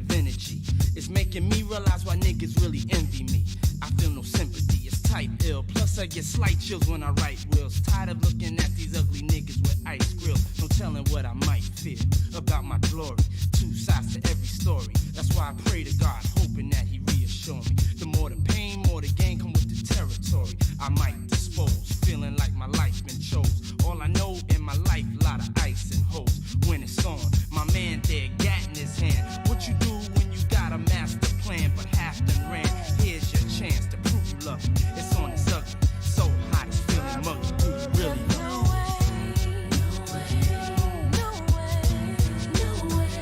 of energy. It's making me realize why niggas really envy me. I feel no sympathy, it's type ill. Plus I get slight chills when I write wills. Tired of looking at these ugly niggas with ice grills. No telling what I might feel about my glory. Two sides to every story. That's why I pray to God, hoping that he reassure me. The more the pain, more the gain come with the territory. I might dispose, feeling like my life been chose. All I know in my life, lot of ice and hoes. When it's on, my man there, gat in his hand. What you do when you got a master plan, but half done ran? Here's your chance to prove you love me. It's on, it's ugly, so hot, it's feeling muggy. Do you really love me?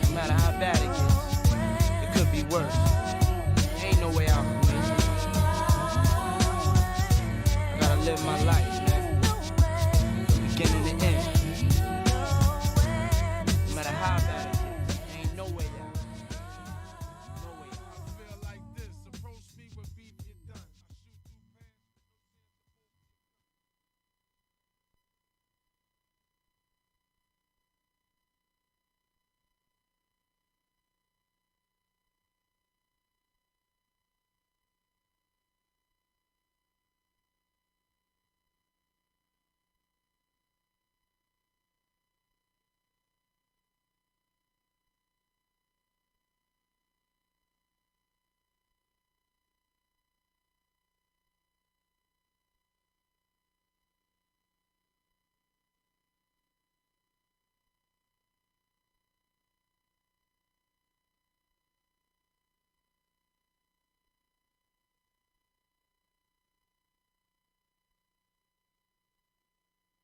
No matter how bad it gets, it could be worse.